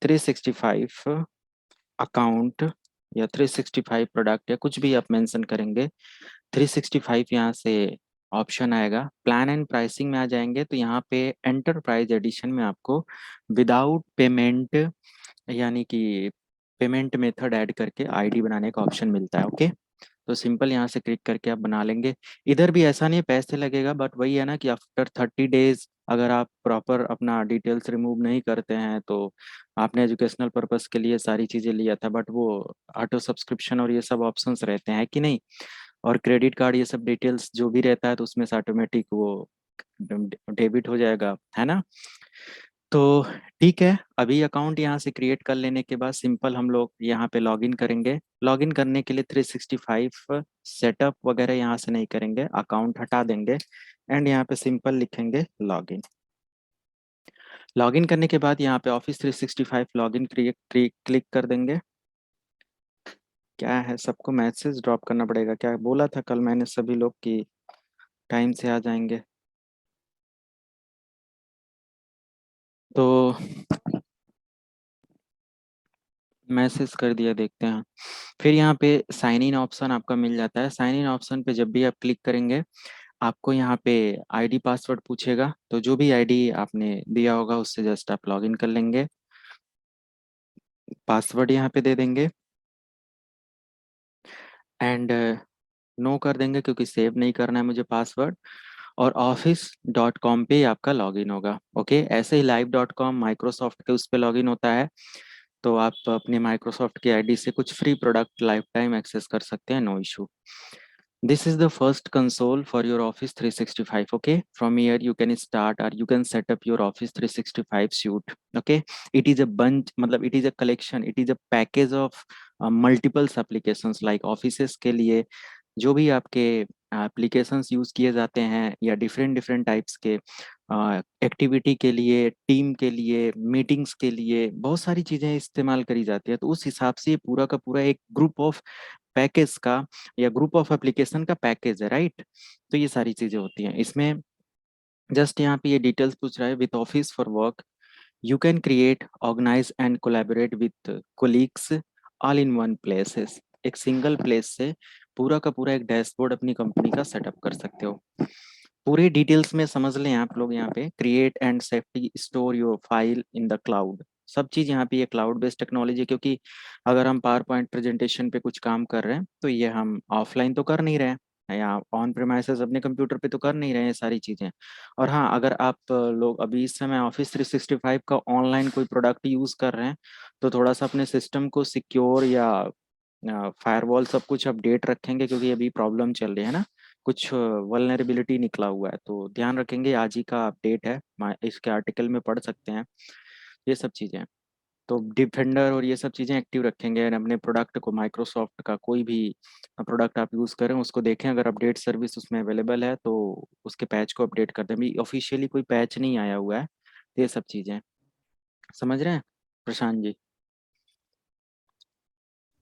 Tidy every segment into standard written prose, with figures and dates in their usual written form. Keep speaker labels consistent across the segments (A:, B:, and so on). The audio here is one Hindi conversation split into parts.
A: 365 अकाउंट या 365 प्रोडक्ट या कुछ भी आप मेंशन करेंगे, 365 यहाँ से ऑप्शन आएगा। प्लान एंड प्राइसिंग में आ जाएंगे तो यहाँ पे एंटरप्राइज एडिशन में आपको विदाउट पेमेंट यानी कि पेमेंट मेथड ऐड करके आईडी बनाने का ऑप्शन मिलता है। ओके, तो सिंपल यहाँ से क्लिक करके आप बना लेंगे। इधर भी ऐसा नहीं है पैसे लगेगा, बट वही है ना कि आफ्टर 30 डेज अगर आप प्रॉपर अपना डिटेल्स रिमूव नहीं करते हैं तो आपने एजुकेशनल पर्पस के लिए सारी चीज़ें लिया था, बट वो ऑटो सब्सक्रिप्शन और ये सब ऑप्शंस रहते हैं कि नहीं, और क्रेडिट कार्ड ये सब डिटेल्स जो भी रहता है तो उसमें से ऑटोमेटिक वो डेबिट हो जाएगा, है ना। तो ठीक है, अभी अकाउंट यहाँ से क्रिएट कर लेने के बाद सिंपल हम लोग यहाँ पे लॉगिन करेंगे। लॉगिन करने के लिए 365 सेटअप वगैरह यहाँ से नहीं करेंगे, अकाउंट हटा देंगे एंड यहाँ पे सिंपल लिखेंगे लॉगिन। लॉगिन करने के बाद यहाँ पे ऑफिस 365 लॉगिन क्लिक कर देंगे। क्या है, सबको मैसेज ड्रॉप करना पड़ेगा क्या? बोला था कल मैंने सभी लोग की टाइम से आ जाएंगे, तो मैसेज कर दिया, देखते हैं। फिर यहाँ पे साइन इन ऑप्शन आपका मिल जाता है। साइन इन ऑप्शन पे जब भी आप क्लिक करेंगे आपको यहाँ पे आईडी पासवर्ड पूछेगा, तो जो भी आईडी आपने दिया होगा उससे जस्ट आप लॉगिन कर लेंगे। पासवर्ड यहाँ पे दे देंगे एंड नो कर देंगे क्योंकि सेव नहीं करना है मुझे पासवर्ड। और office.com पे ही आपका लॉगिन होगा। ओके, ऐसे ही live.com माइक्रोसॉफ्ट के उस पे लॉगिन होता है, तो आप अपने माइक्रोसॉफ्ट की आईडी से कुछ free product lifetime access कर सकते हैं, no issue. This is the first console for your Office 365. Okay, from here you can start or you can set up your Office 365 suite. Okay, it is a bunch, मतलब it is a collection, it is a package of multiple applications like offices के लिए जो भी आपके एप्लीकेशंस यूज किए जाते हैं या डिफरेंट डिफरेंट टाइप्स के एक्टिविटी के लिए, टीम के लिए, मीटिंग्स के लिए बहुत सारी चीजें इस्तेमाल करी जाती है, तो उस हिसाब से ये पूरा का पूरा एक ग्रुप ऑफ पैकेज का या ग्रुप ऑफ एप्लीकेशन का पैकेज है, राइट। तो ये सारी चीजें होती हैं इसमें। जस्ट यहाँ पे ये डिटेल्स पूछ रहा है, with office for work you can create, organise and collaborate with colleagues all in one places. एक सिंगल प्लेस से पूरा का पूरा एक डैशबोर्ड अपनी कंपनी का सेटअप कर सकते हो। पूरे डिटेल्स में समझ लें आप लोग यहाँ पे, create and safety store your file in the cloud. सब चीज यहाँ पे ये क्लाउड बेस्ड टेक्नोलॉजी, क्योंकि अगर हम पावर पॉइंट प्रेजेंटेशन पे कुछ काम कर रहे हैं तो ये हम ऑफलाइन तो कर नहीं रहे हैं या ऑन प्रेमाइसेस अपने कंप्यूटर पे तो कर नहीं रहे हैं सारी चीजें। और हाँ, अगर आप लोग अभी इस समय ऑफिस 365 का ऑनलाइन कोई प्रोडक्ट यूज कर रहे हैं तो थोड़ा सा अपने सिस्टम को सिक्योर या फायरवॉल सब कुछ अपडेट रखेंगे, क्योंकि अभी प्रॉब्लम चल रही है ना, कुछ वल्नरेबिलिटी निकला हुआ है, तो ध्यान रखेंगे। आज ही का अपडेट है, इसके आर्टिकल में पढ़ सकते हैं ये सब चीज़ें। तो डिफेंडर और ये सब चीज़ें एक्टिव रखेंगे और अपने प्रोडक्ट को, माइक्रोसॉफ्ट का कोई भी प्रोडक्ट आप यूज़ करें उसको देखें, अगर अपडेट सर्विस उसमें अवेलेबल है तो उसके पैच को अपडेट कर दें। अभी ऑफिशियली कोई पैच नहीं आया हुआ है, तो ये सब चीज़ें समझ रहे हैं प्रशांत जी।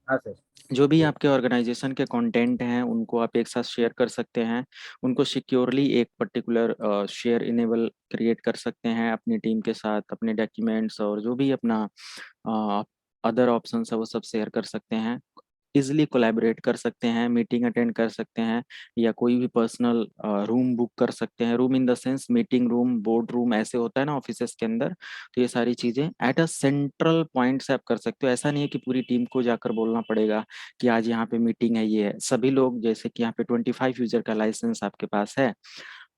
B: हाँ सर।
A: जो भी आपके ऑर्गेनाइजेशन के कंटेंट हैं उनको आप एक साथ शेयर कर सकते हैं, उनको सिक्योरली एक पर्टिकुलर शेयर इनेबल क्रिएट कर सकते हैं अपनी टीम के साथ, अपने डॉक्यूमेंट्स और जो भी अपना अदर ऑप्शन है वो सब शेयर कर सकते हैं। इजिली कोलैबोरेट कर सकते हैं, मीटिंग अटेंड कर सकते हैं या कोई भी पर्सनल रूम बुक कर सकते हैं। Room in the sense meeting room, board room ऐसे होता है ना ऑफिसेस के अंदर, तो ये सारी चीजें एट अ सेंट्रल पॉइंट से आप कर सकते हो। ऐसा नहीं है कि पूरी टीम को जाकर बोलना पड़ेगा कि आज यहाँ पे मीटिंग है, ये है। सभी लोग, जैसे कि यहाँ पे 25 यूजर का लाइसेंस आपके पास है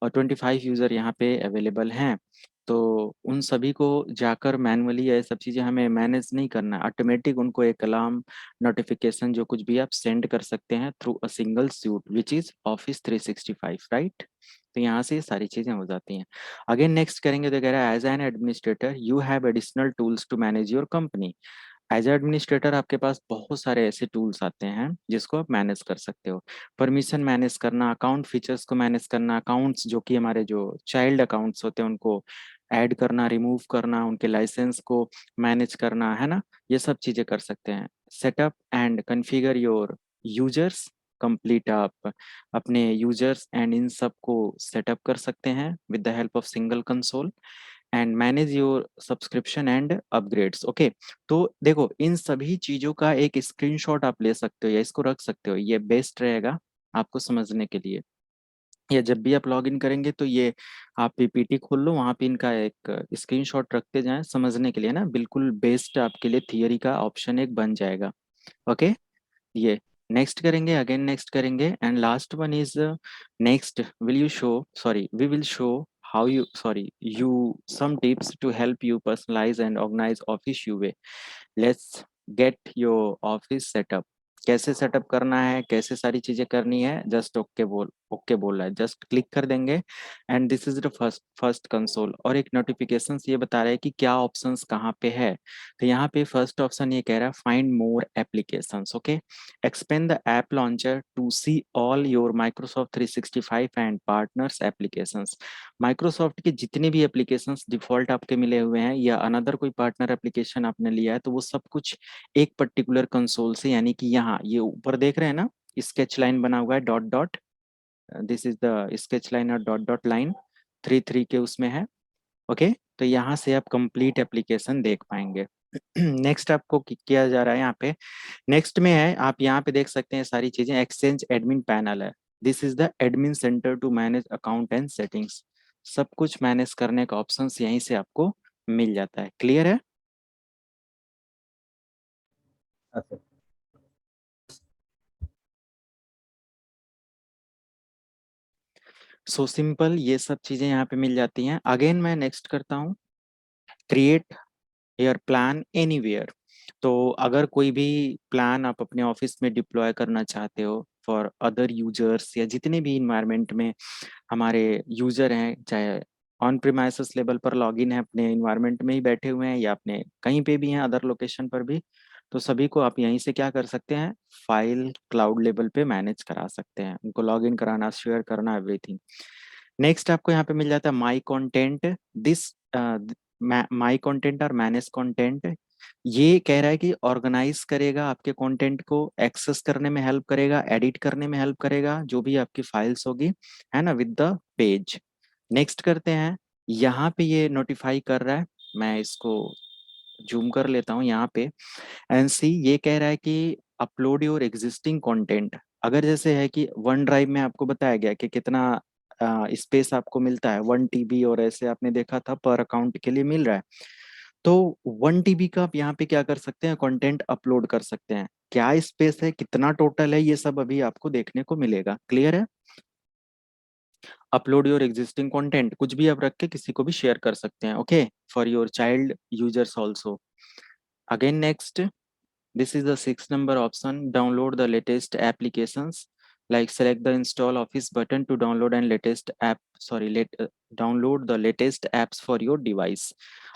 A: और 25 यूजर यहाँ पे अवेलेबल हैं, तो उन सभी को जाकर मैनुअली ये सब चीजें हमें मैनेज नहीं करना है, ऑटोमेटिक उनको एक अलार्म, नोटिफिकेशन जो कुछ भी आप सेंड कर सकते हैं through a single suit which is office 365, right. तो यहाँ से ये सारी चीजें हो जाती हैं। अगेन नेक्स्ट करेंगे तो कह रहा है as an administrator you have additional tools to manage your company. As administrator आपके पास बहुत सारे ऐसे टूल्स आते हैं जिसको आप मैनेज कर सकते हो। परमिशन मैनेज करना, अकाउंट फीचर्स को मैनेज करना, अकाउंट्स जो कि हमारे जो चाइल्ड अकाउंट्स होते हैं उनको ऐड करना, रिमूव करना, उनके लाइसेंस को मैनेज करना, है ना, ये सब चीजें कर सकते हैं। Setup and configure your users, complete आप अपने यूजर्स एंड इन सब को सेटअप कर सकते हैं with the help of single console. And manage your subscription and upgrades. Okay, तो देखो इन सभी चीजों का एक स्क्रीनशॉट आप ले सकते हो या इसको रख सकते हो, ये बेस्ट रहेगा आपको समझने के लिए। या जब भी आप लॉग इन करेंगे तो ये आप पीपीटी खोल लो, वहां पे इनका एक स्क्रीनशॉट रखते जाएं समझने के लिए ना, बिल्कुल बेस्ट आपके लिए थियरी का ऑप्शन एक बन जाएगा। ओके, ये नेक्स्ट करेंगे, अगेन नेक्स्ट करेंगे, and last one is next will you show, sorry we will show how you, sorry you some tips to help you personalize and organize office your way. Let's get your office setup. कैसे सेटअप करना है, कैसे सारी चीजें करनी है, जस्ट ओके बोल रहा है, जस्ट क्लिक कर देंगे and this is the first first console. और एक नोटिफिकेशन ये बता रहा है कि क्या ऑप्शंस कहाँ पे है। तो यहाँ पे फर्स्ट ऑप्शन ये कह रहा है find more applications. Okay, expand the app launcher to see all your Microsoft 365 and partners applications. Microsoft के जितने भी एप्लीकेशंस डिफॉल्ट आपके मिले हुए हैं या अनदर कोई पार्टनर एप्लीकेशन आपने लिया है, तो वो सब कुछ एक पर्टिकुलर कंसोल से, यानी कि यहाँ ये ऊपर देख रहे हैं ना, स्केच लाइन बना हुआ है dot dot, this is the sketch line और dot dot line three three के उसमें है। ओके, तो यहाँ से आप कंप्लीट एप्लीकेशन देख पाएंगे। नेक्स्ट आपको किया जा रहा है यहाँ पे, नेक्स्ट में है, आप यहाँ पे देख सकते हैं सारी चीजें, एक्सचेंज एडमिन पैनल है, this is the admin centre to manage account and settings. सब कुछ मैनेज करने का ऑप्शन यहीं से आपको मिल जाता है। क्लियर है?
B: अच्छा।
A: सो सिंपल, ये सब चीजें यहाँ पे मिल जाती हैं। अगेन मैं नेक्स्ट करता हूँ, क्रिएट योर प्लान एनीवेयर। तो अगर कोई भी प्लान आप अपने ऑफिस में डिप्लॉय करना चाहते हो फॉर अदर यूजर्स या जितने भी इन्वायरमेंट में हमारे यूजर हैं, चाहे ऑन प्रीमाइसेस लेवल पर लॉगिन है अपने इन्वायरमेंट में ही बैठे हुए हैं या अपने कहीं पे भी हैं अदर लोकेशन पर भी, तो सभी को आप यहीं से क्या कर सकते हैं, फाइल क्लाउड लेवल पे मैनेज करा सकते हैं, उनको लॉगिन कराना, शेयर करना, एवरीथिंग। नेक्स्ट आपको यहाँ पे मिल जाता है my content, this my content और मैनेज कंटेंट। ये कह रहा है कि ऑर्गेनाइज करेगा आपके कंटेंट को, एक्सेस करने में हेल्प करेगा, एडिट करने में हेल्प करेगा, जो भी आपकी फाइल्स होगी, है ना, विद द पेज। नेक्स्ट करते हैं, यहाँ पे ये नोटिफाई कर रहा है, मैं इसको जूम कर लेता हूँ यहाँ पे, एंड सी ये कह रहा है कि अपलोड योर एग्जिस्टिंग कंटेंट। अगर जैसे है कि वन ड्राइव में आपको बताया गया कि कितना स्पेस आपको मिलता है, 1 TB, और ऐसे आपने देखा था पर अकाउंट के लिए मिल रहा है, तो 1 TB का आप यहाँ पे क्या कर सकते हैं, कंटेंट अपलोड कर सकते हैं। क्या स्पेस है, कितना टोटल है, ये सब अभी आपको देखने को मिलेगा। क्लियर है? अपलोड योर एग्जिस्टिंग कंटेंट, कुछ भी आप रख के किसी को भी शेयर कर सकते हैं। Okay, for your child users also. Again next, this is the 6 number option, download the latest applications, like select the install office button to download and latest app, sorry download the latest apps for your device।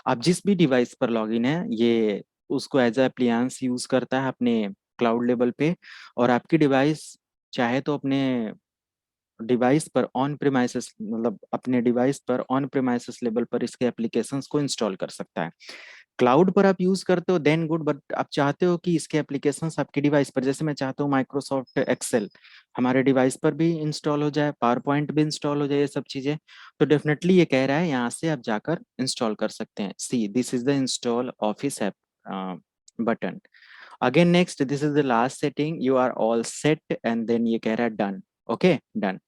A: आप जिस भी डिवाइस पर लॉगिन है, ये उसको एज एप्लियंस यूज करता है अपने क्लाउड लेवल पे, और आपकी डिवाइस चाहे तो अपने डिवाइस पर ऑन प्रीमाइसेस, मतलब अपने डिवाइस पर ऑन प्रीमाइसेस लेवल पर इसके एप्लीकेशंस को इंस्टॉल कर सकता है। क्लाउड पर आप यूज करते हो देन गुड, बट आप चाहते हो कि इसके एप्लीकेशंस आपके डिवाइस पर, जैसे मैं चाहता हूँ माइक्रोसॉफ्ट एक्सेल हमारे डिवाइस पर भी इंस्टॉल हो जाए, पावर पॉइंट भी इंस्टॉल हो जाए, ये सब चीजें, तो डेफिनेटली ये कह रहा है यहाँ से आप जाकर इंस्टॉल कर सकते हैं। See this is the install office app button. Again next, this is the last setting, you are all set, and then ये कह रहा है done. Okay, done.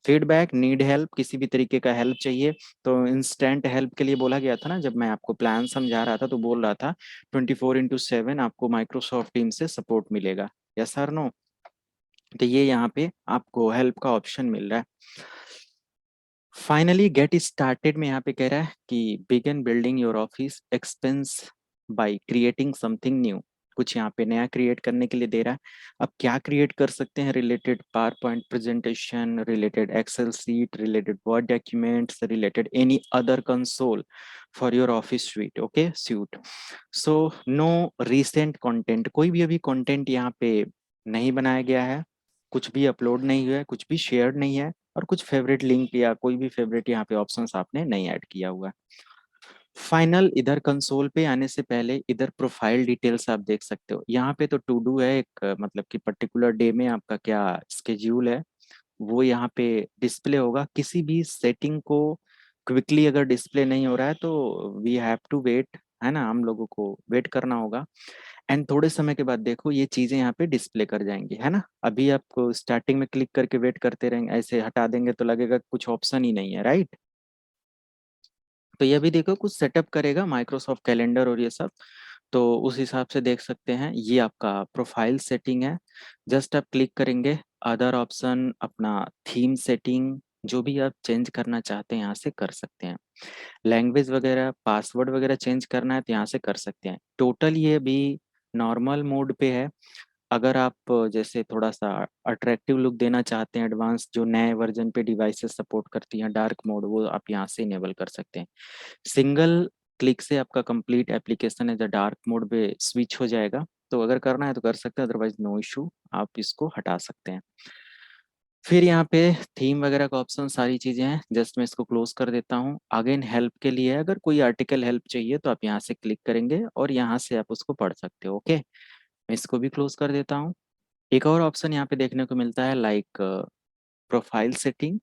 A: Feedback, need help, किसी भी तरीके का हेल्प चाहिए तो इंस्टेंट हेल्प के लिए बोला गया था ना, जब मैं आपको प्लान समझा रहा था तो बोल रहा था 24/7 आपको माइक्रोसॉफ्ट टीम से सपोर्ट मिलेगा। यस और नो? तो ये यहाँ पे आपको हेल्प का ऑप्शन मिल रहा है। फाइनली गेट स्टार्टेड में यहाँ पे कह रहा है कि begin building your office expense by creating something new. कुछ यहाँ पे नया क्रिएट करने के लिए दे रहा है। अब क्या क्रिएट कर सकते हैं, related PowerPoint presentation, related Excel sheet, related Word documents, related any other console for your Office sweet. Okay, suite. So no recent content, कोई भी अभी कंटेंट यहाँ पे नहीं बनाया गया है, कुछ भी अपलोड नहीं हुआ है, कुछ भी शेयर नहीं है, और कुछ फेवरेट लिंक या कोई भी फेवरेट यहाँ पे ऑप्शंस आपने नहीं ऐड किया हुआ है। फाइनल, इधर कंसोल पे आने से पहले इधर प्रोफाइल डिटेल्स आप देख सकते हो। यहाँ पे तो टू डू है एक, मतलब कि पर्टिकुलर डे में आपका क्या स्केड्यूल है वो यहाँ पे डिस्प्ले होगा। किसी भी सेटिंग को क्विकली अगर डिस्प्ले नहीं हो रहा है तो वी हैव टू वेट, है ना, हम लोगों को वेट करना होगा। एंड थोड़े समय के बाद देखो ये चीजें यहाँ पे डिस्प्ले कर जाएंगी, है ना। अभी आपको स्टार्टिंग में क्लिक करके वेट करते रहेंगे, ऐसे हटा देंगे तो लगेगा कुछ ऑप्शन ही नहीं है, राइट। तो ये भी देखो कुछ सेटअप करेगा माइक्रोसॉफ्ट कैलेंडर और ये सब, तो उस हिसाब से देख सकते हैं। ये आपका प्रोफाइल सेटिंग है। जस्ट आप क्लिक करेंगे, अदर ऑप्शन, अपना थीम सेटिंग, जो भी आप चेंज करना चाहते हैं यहाँ से कर सकते हैं। लैंग्वेज वगैरह, पासवर्ड वगैरह चेंज करना है तो यहाँ से कर सकते हैं। टोटल ये भी नॉर्मल मोड पे है। अगर आप जैसे थोड़ा सा अट्रैक्टिव लुक देना चाहते हैं, एडवांस जो नए वर्जन पे डिवाइसेस सपोर्ट करती हैं, डार्क मोड, वो आप यहाँ से इनेबल कर सकते हैं। सिंगल क्लिक से आपका complete application as a dark mode पे स्विच हो जाएगा। तो अगर करना है तो कर सकते हैं, अदरवाइज नो इशू, आप इसको हटा सकते हैं। फिर यहाँ पे थीम वगैरह का ऑप्शन, सारी चीजें हैं। जस्ट मैं इसको क्लोज कर देता हूँ। अगेन हेल्प के लिए अगर कोई आर्टिकल हेल्प चाहिए तो आप यहाँ से क्लिक करेंगे और यहाँ से आप उसको पढ़ सकते हो। ओके, मैं इसको भी क्लोज कर देता हूँ। एक और ऑप्शन यहाँ पे देखने को मिलता है, लाइक प्रोफाइल सेटिंग।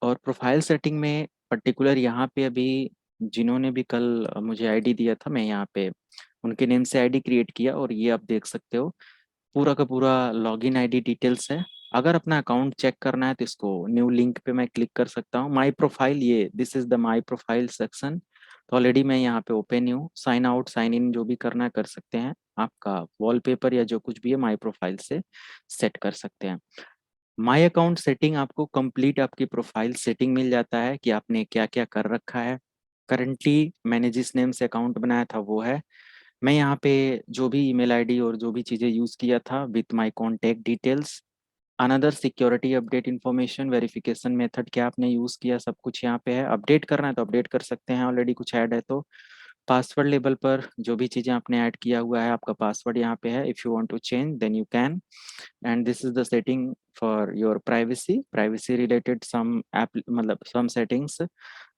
A: और प्रोफाइल सेटिंग में पर्टिकुलर यहाँ पे अभी जिन्होंने भी कल मुझे आईडी दिया था, मैं यहाँ पे उनके नेम से आईडी क्रिएट किया और ये आप देख सकते हो पूरा का पूरा लॉगिन आईडी डिटेल्स है। अगर अपना अकाउंट चेक करना है तो इसको न्यू लिंक पे मैं क्लिक कर सकता हूँ। माई प्रोफाइल, ये this is the my profile section. तो ऑलरेडी मैं यहाँ पे ओपन हूँ। साइन आउट साइन इन जो भी करना है कर सकते हैं। आपका वॉलपेपर या जो कुछ भी है माई प्रोफाइल से सेट कर सकते हैं। माई अकाउंट सेटिंग आपको कंप्लीट आपकी प्रोफाइल सेटिंग मिल जाता है कि आपने क्या क्या कर रखा है। करंटली मैंने जिस नेम से अकाउंट बनाया था वो है। मैं यहाँ पे जो भी ईमेल आईडी और जो भी चीज़ें यूज़ किया था with my contact details, another security update information, verification method क्या आपने यूज़ किया, सब कुछ यहाँ पे है। अपडेट करना है तो अपडेट कर सकते हैं, ऑलरेडी कुछ ऐड है तो। पासवर्ड लेवल पर जो भी चीज़ें आपने ऐड किया हुआ है, आपका पासवर्ड यहाँ पे है। If you want to change then you can. And this is the setting for your privacy, privacy related some app, मतलब सम सेटिंग्स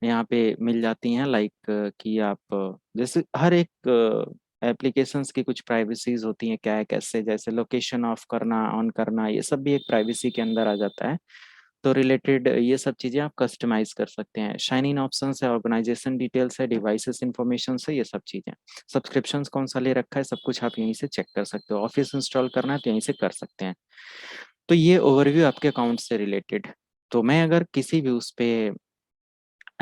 A: यहाँ पे मिल जाती हैं। लाइक कि आप जैसे हर एक एप्लीकेशंस की कुछ प्राइवेसीज होती हैं, क्या है कैसे, जैसे लोकेशन ऑफ करना, ऑन करना, ये सब भी एक प्राइवेसी के अंदर आ जाता है। तो रिलेटेड ये सब चीज़ें आप कस्टमाइज कर सकते हैं। शाइन इन ऑप्शन है, ऑर्गेनाइजेशन डिटेल्स है, डिवाइसेस इंफॉर्मेशन है, ये सब चीज़ें। सब्सक्रिप्शन कौन सा ले रखा है, सब कुछ आप यहीं से चेक कर सकते हो। ऑफिस इंस्टॉल करना है तो यहीं से कर सकते हैं। तो ये ओवरव्यू आपके अकाउंट से रिलेटेड। तो मैं अगर किसी भी उस पे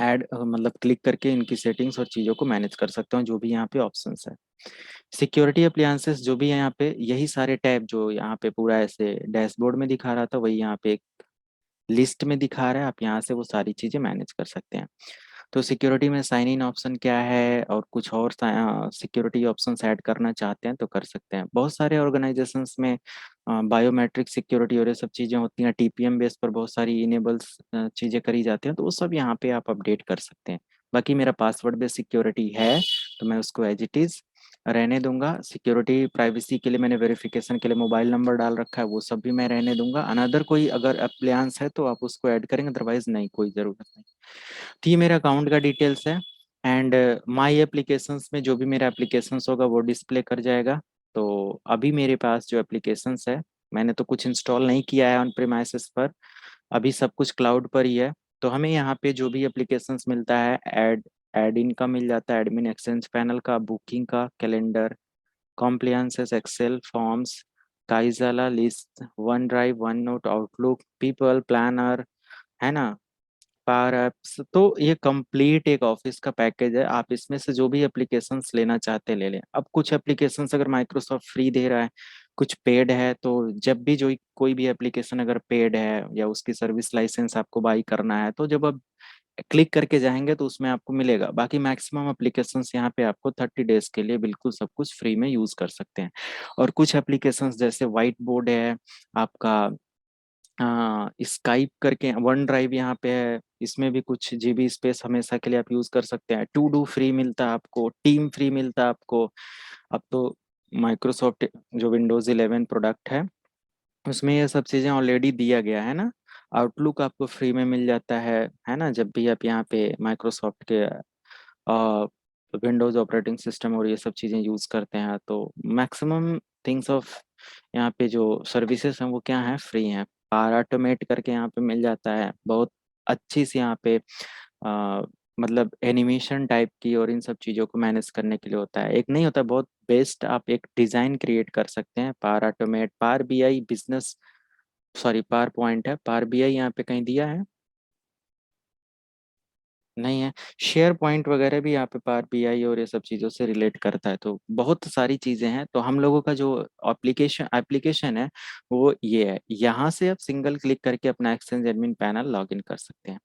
A: ऐड मतलब क्लिक करके इनकी सेटिंग्स और चीज़ों को मैनेज कर सकता हूँ, जो भी यहाँ पे ऑप्शंस है। सिक्योरिटी अप्लायंसेस जो भी है यहाँ पे, यही सारे टैब जो यहाँ पे पूरा ऐसे डैशबोर्ड में दिखा रहा था, वही यहाँ पे एक लिस्ट में दिखा रहा है। आप यहाँ से वो सारी चीज़ें मैनेज कर सकते हैं। तो सिक्योरिटी में साइन इन ऑप्शन क्या है और कुछ और सिक्योरिटी ऑप्शंस ऐड करना चाहते हैं तो कर सकते हैं। बहुत सारे ऑर्गेनाइजेशंस में बायोमेट्रिक सिक्योरिटी और ये सब चीज़ें होती हैं, टीपीएम बेस पर बहुत सारी इनेबल्स चीज़ें करी जाती हैं, तो वो सब यहाँ पे आप अपडेट कर सकते हैं। बाकी मेरा पासवर्ड बेस्ड सिक्योरिटी है तो मैं उसको एज इट इज़ रहने दूंगा। सिक्योरिटी प्राइवेसी के लिए मैंने वेरिफिकेशन के लिए मोबाइल नंबर डाल रखा है, वो सब भी मैं रहने दूंगा। अनदर कोई अगर अप्लायंस है तो आप उसको ऐड करेंगे, अदरवाइज नहीं, कोई ज़रूरत नहीं। तो ये मेरा अकाउंट का डिटेल्स है। एंड माई एप्लीकेशंस में जो भी मेरा एप्लीकेशंस होगा वो डिस्प्ले कर जाएगा। तो अभी मेरे पास जो एप्लीकेशंस है, मैंने तो कुछ इंस्टॉल नहीं किया है ऑन प्रीमाइसेस पर, अभी सब कुछ क्लाउड पर ही है। तो हमें यहाँ पे जो भी एप्लीकेशंस मिलता है, एड इन का मिल जाता है, एडमिन एक्सचेंज पैनल का, बुकिंग का, calendar, compliances, Excel Forms, Kaizala list, OneDrive, OneNote, Outlook, People Planner, है ना, पावर एप्स। तो ये कंप्लीट एक ऑफिस का पैकेज है। आप इसमें से जो भी एप्लीकेशंस लेना चाहते हैं ले लें। अब कुछ एप्लीकेशंस अगर माइक्रोसॉफ्ट फ्री दे रहा है, कुछ पेड है, तो जब भी जो कोई भी एप्लीकेशन अगर पेड है या उसकी सर्विस लाइसेंस आपको बाई करना है, तो जब आप क्लिक करके जाएंगे तो उसमें आपको मिलेगा। बाकी मैक्सिमम एप्लीकेशंस यहाँ पे आपको 30 डेज के लिए बिल्कुल सब कुछ फ्री में यूज कर सकते हैं। और कुछ एप्लीकेशंस जैसे व्हाइट बोर्ड है आपका, स्काइप करके, वन ड्राइव यहाँ पे है, इसमें भी कुछ जीबी स्पेस हमेशा के लिए आप यूज कर सकते हैं। टू डू फ्री मिलता है आपको, टीम फ्री मिलता है आपको। अब तो माइक्रोसॉफ्ट जो विंडोज 11 प्रोडक्ट है उसमें ये सब चीजें ऑलरेडी दिया गया है ना। आउटलुक आपको फ्री में मिल जाता है ना, जब भी आप यहाँ पे माइक्रोसॉफ्ट के विंडोज ऑपरेटिंग सिस्टम और ये सब चीज़ें यूज़ करते हैं, तो मैक्सिमम थिंग्स ऑफ यहाँ पे जो सर्विसेज हैं वो क्या है, फ्री हैं। पावर ऑटोमेट करके यहाँ पे मिल जाता है, बहुत अच्छी सी यहाँ पे मतलब एनिमेशन टाइप की और इन सब चीज़ों को मैनेज करने के लिए होता है। एक नहीं होता, बहुत बेस्ट आप एक डिज़ाइन क्रिएट कर सकते हैं। Power automate, power BI business, sorry power point है, पावर बीआई यहाँ पे कहीं दिया है नहीं है। शेयर पॉइंट वगैरह भी यहाँ पे पावर बीआई और ये सब चीज़ों से रिलेट करता है, तो बहुत सारी चीज़ें हैं। तो हम लोगों का जो एप्लीकेशन एप्लीकेशन है वो ये है। यहाँ से आप सिंगल क्लिक करके अपना exchange admin panel log in कर सकते हैं।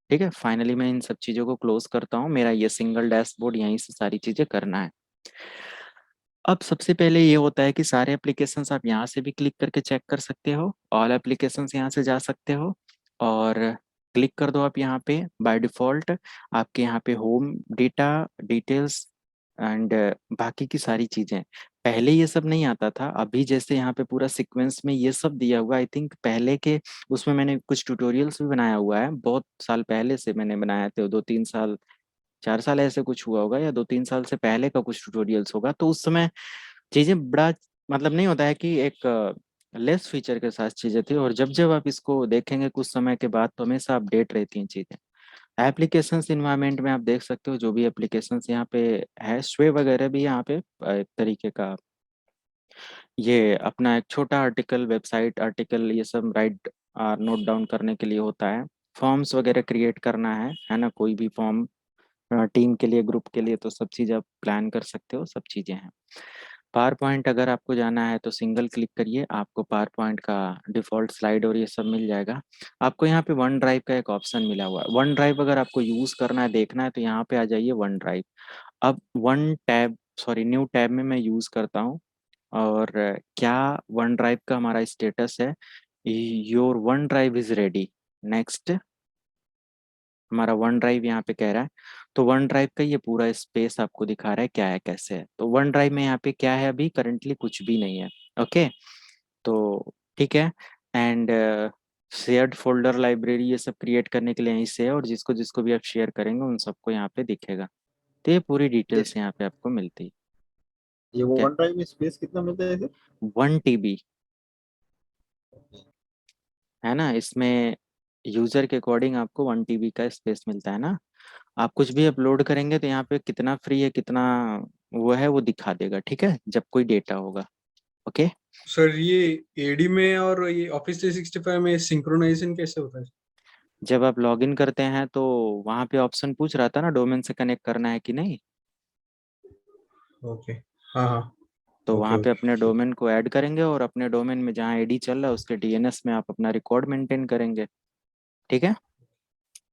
A: ठीक है, फाइनली मैं इन सब चीज़ों को क्लोज करता हूँ। मेरा ये सिंगल डैशबोर्ड, यहीं से सारी चीज़ें करना है। अब सबसे पहले ये होता है कि सारे एप्लीकेशंस आप यहाँ से भी क्लिक करके चेक कर सकते हो। ऑल एप्लीकेशंस यहाँ से जा सकते हो और क्लिक कर दो आप यहाँ पे। बाय डिफ़ॉल्ट आपके यहाँ पे होम डेटा डिटेल्स एंड बाकी की सारी चीज़ें, पहले ये सब नहीं आता था। अभी जैसे यहाँ पे पूरा सीक्वेंस में ये सब दिया हुआ, आई थिंक पहले के उसमें मैंने कुछ ट्यूटोरियल्स भी बनाया हुआ है, बहुत साल पहले से मैंने बनाया थे, 2-3 साल 4 साल ऐसे कुछ हुआ होगा, या 2-3 साल से पहले का कुछ ट्यूटोरियल्स होगा। तो उस समय चीजें बड़ा मतलब नहीं होता है कि एक लेस फीचर के साथ चीजें थी, और जब जब आप इसको देखेंगे कुछ समय के बाद तो हमेशा अपडेट रहती हैं चीजें। एप्लीकेशंस इन्वायरमेंट में आप देख सकते हो जो भी एप्लीकेशंस यहाँ पे है, स्वे वगैरह भी यहाँ पे एक तरीके का ये अपना एक छोटा आर्टिकल, वेबसाइट आर्टिकल, ये सब राइट नोट डाउन करने के लिए होता है। फॉर्म्स वगैरह क्रिएट करना है ना, कोई भी फॉर्म टीम के लिए, ग्रुप के लिए, तो सब चीज़ आप प्लान कर सकते हो, सब चीज़ें हैं। पावर पॉइंट अगर आपको जाना है तो सिंगल क्लिक करिए, आपको पावर पॉइंट का डिफ़ॉल्ट स्लाइड और ये सब मिल जाएगा। आपको यहाँ पे वन ड्राइव का एक ऑप्शन मिला हुआ है। वन ड्राइव अगर आपको यूज़ करना है, देखना है, तो यहाँ पे आ जाइए वन ड्राइव। अब one tab, sorry new tab में मैं यूज़ करता हूँ। और क्या वन ड्राइव का हमारा स्टेटस है, your one drive is ready. Next, हमारा वन ड्राइव यहाँ पे कह रहा है। तो वन ड्राइव का ये पूरा स्पेस आपको दिखा रहा है क्या है कैसे है। तो वन ड्राइव में यहाँ पे क्या है, अभी करंटली कुछ भी नहीं है। ओके, तो ठीक है। एंड शेयर्ड फोल्डर लाइब्रेरी ये सब क्रिएट करने के लिए यहीं से है, और जिसको जिसको भी आप शेयर करेंगे उन सबको यहाँ पे दिखेगा। तो ये पूरी
B: ये
A: डिटेल्स यहाँ पे आपको मिलती है।
B: ये
A: क्या,
B: वन ड्राइव में स्पेस कितना मिलता है इसे?
A: 1 TB है ना इसमें। यूजर के अकॉर्डिंग आपको 1 TB का स्पेस मिलता है ना। आप कुछ भी अपलोड करेंगे तो यहाँ पे कितना फ्री है, कितना वो है, वो दिखा देगा। ठीक है, जब कोई डेटा होगा। ओके,
C: सर ये एडी में और ये ऑफिस 365 में सिंक्रोनाइजेशन कैसे होता है?
A: जब आप लॉगिन करते हैं तो वहाँ पे ऑप्शन पूछ रहा था ना, डोमेन से कनेक्ट करना है कि नहीं।
C: ओके। हाँ हाँ।
A: तो
C: ओके
A: वहाँ पे अपने
C: ओके।
A: डोमेन को ऐड करेंगे, और अपने डोमेन में जहाँ आईडी चल रहा है उसके डीएनएस में आप अपना रिकॉर्ड मेंटेन करेंगे। ठीक है,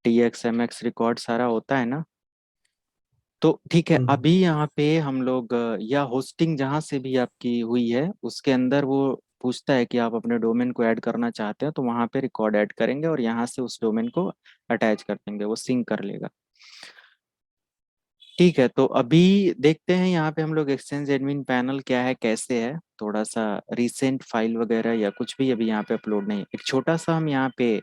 A: TXMX रिकॉर्ड सारा होता है ना। तो ठीक है,
C: हम्म।
A: अभी यहाँ पे हम लोग या होस्टिंग जहाँ से भी आपकी हुई है उसके अंदर वो पूछता है कि आप अपने डोमेन को ऐड करना चाहते हैं, तो वहाँ पे रिकॉर्ड ऐड करेंगे और यहाँ से उस डोमेन को अटैच कर देंगे, वो सिंक कर लेगा। ठीक है, तो अभी देखते हैं यहाँ पे हम लोग एक्सचेंज एडमिन पैनल क्या है कैसे है। थोड़ा सा रिसेंट फाइल वगैरह या कुछ भी अभी यहाँ पे अपलोड नहीं, एक छोटा सा हम यहाँ पे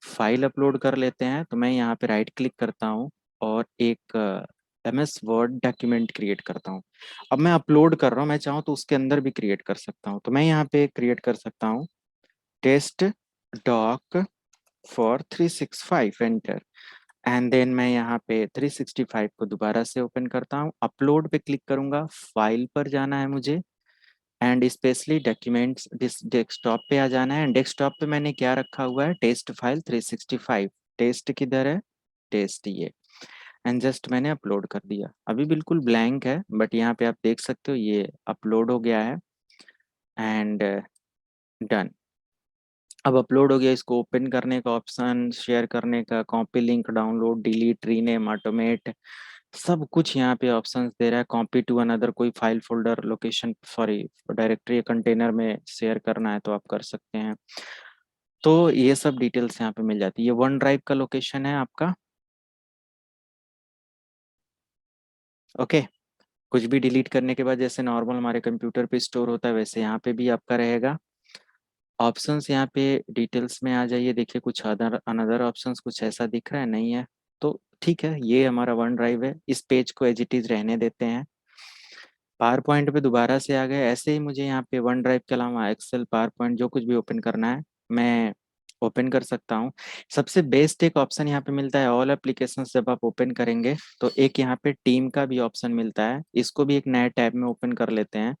A: फाइल अपलोड कर लेते हैं। तो मैं यहाँ पे राइट क्लिक करता हूँ और एक MS वर्ड डॉक्यूमेंट क्रिएट करता हूँ। अब मैं अपलोड कर रहा हूँ, मैं चाहूँ तो उसके अंदर भी क्रिएट कर सकता हूँ। तो मैं यहाँ पे क्रिएट कर सकता हूँ test doc for 365, enter. And then मैं यहाँ पे 365 को दोबारा से ओपन करता हूँ, अपलोड पे क्लिक करूंगा, फाइल पर जाना है मुझे, एंड स्पेशली डॉक्यूमेंट्स डेस्कटॉप पे आ जाना है। एंड डेस्कटॉप पे मैंने क्या रखा हुआ है, टेस्ट फाइल 365। टेस्ट किधर है, टेस्ट ये। एंड जस्ट मैंने अपलोड कर दिया, अभी बिल्कुल ब्लैंक है, बट यहाँ पे आप देख सकते हो ये अपलोड हो गया है। एंड डन, अब अपलोड हो गया। इसको ओपन करने का ऑप्शन, शेयर करने का, copy link, download, delete, rename, automate, सब कुछ यहाँ पे ऑप्शंस दे रहा है। कॉपी टू अनदर, कोई file folder location, sorry directory container में शेयर करना है तो आप कर सकते हैं। तो ये सब डिटेल्स यहाँ पे मिल जाती है। ये वन ड्राइव का लोकेशन है आपका। ओके, कुछ भी डिलीट करने के बाद जैसे नॉर्मल हमारे कंप्यूटर पे स्टोर होता है वैसे यहाँ पे भी आपका रहेगा। ऑप्शंस यहाँ पे डिटेल्स में आ जाइए, देखिए कुछ अदर अनदर ऑप्शंस कुछ ऐसा दिख रहा है, नहीं है। तो ठीक है, ये हमारा वन ड्राइव है, इस पेज को एज इट इज रहने देते हैं। पावर पॉइंट पे दोबारा से आ गए। ऐसे ही मुझे यहाँ पे वन ड्राइव के अलावा एक्सेल, पावर पॉइंट जो कुछ भी ओपन करना है, मैं ओपन कर सकता हूँ। सबसे बेस्ट एक ऑप्शन यहाँ पे मिलता है ऑल एप्लीकेशन। जब आप ओपन करेंगे तो एक यहाँ पे टीम का भी ऑप्शन मिलता है, इसको भी एक नए टैब में ओपन कर लेते हैं।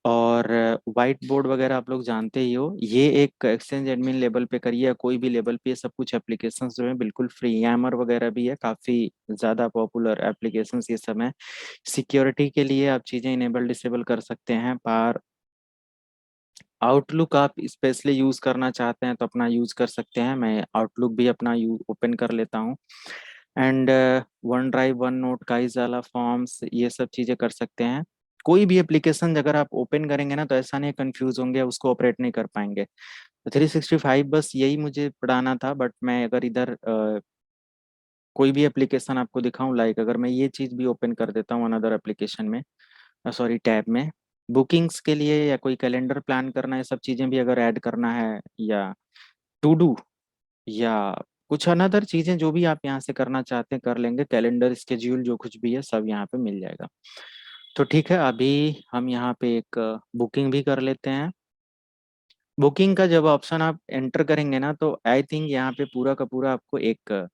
A: और व्हाइट बोर्ड वगैरह आप लोग जानते ही हो, ये एक एक्सचेंज एडमिन लेवल पे करिए या कोई भी लेवल पे, ये सब कुछ एप्लीकेशन जो है बिल्कुल फ्री। यैमर वगैरह भी है, काफ़ी ज़्यादा पॉपुलर एप्लीकेशन ये सब है। सिक्योरिटी के लिए आप चीज़ें इनेबल डिसेबल कर सकते हैं। पर आउटलुक आप स्पेशली यूज़ करना चाहते हैं तो अपना यूज़ कर सकते हैं। मैं आउटलुक भी अपना ओपन कर लेता हूँ। And OneDrive, OneNote, Kaizala Forms, ये सब चीज़ें कर सकते हैं। कोई भी एप्लीकेशन अगर आप ओपन करेंगे ना तो ऐसा नहीं कंफ्यूज होंगे, उसको ऑपरेट नहीं कर पाएंगे। तो 365 बस यही मुझे पढ़ाना था। बट मैं अगर इधर कोई भी एप्लीकेशन आपको दिखाऊं, लाइक अगर मैं ये चीज़ भी ओपन कर देता हूँ अनदर एप्लीकेशन में, सॉरी टैब में, बुकिंग्स के लिए या कोई कैलेंडर प्लान करना है, सब चीज़ें भी अगर ऐड करना है, या टू डू, या कुछ अनदर चीज़ें जो भी आप यहाँ से करना चाहते हैं कर लेंगे। कैलेंडर, स्केड्यूल, जो कुछ भी है सब यहाँ पे मिल जाएगा। तो ठीक है, अभी हम यहाँ पे एक बुकिंग भी कर लेते हैं। बुकिंग का जब ऑप्शन आप एंटर करेंगे ना तो आई थिंक यहाँ पे पूरा का पूरा आपको एक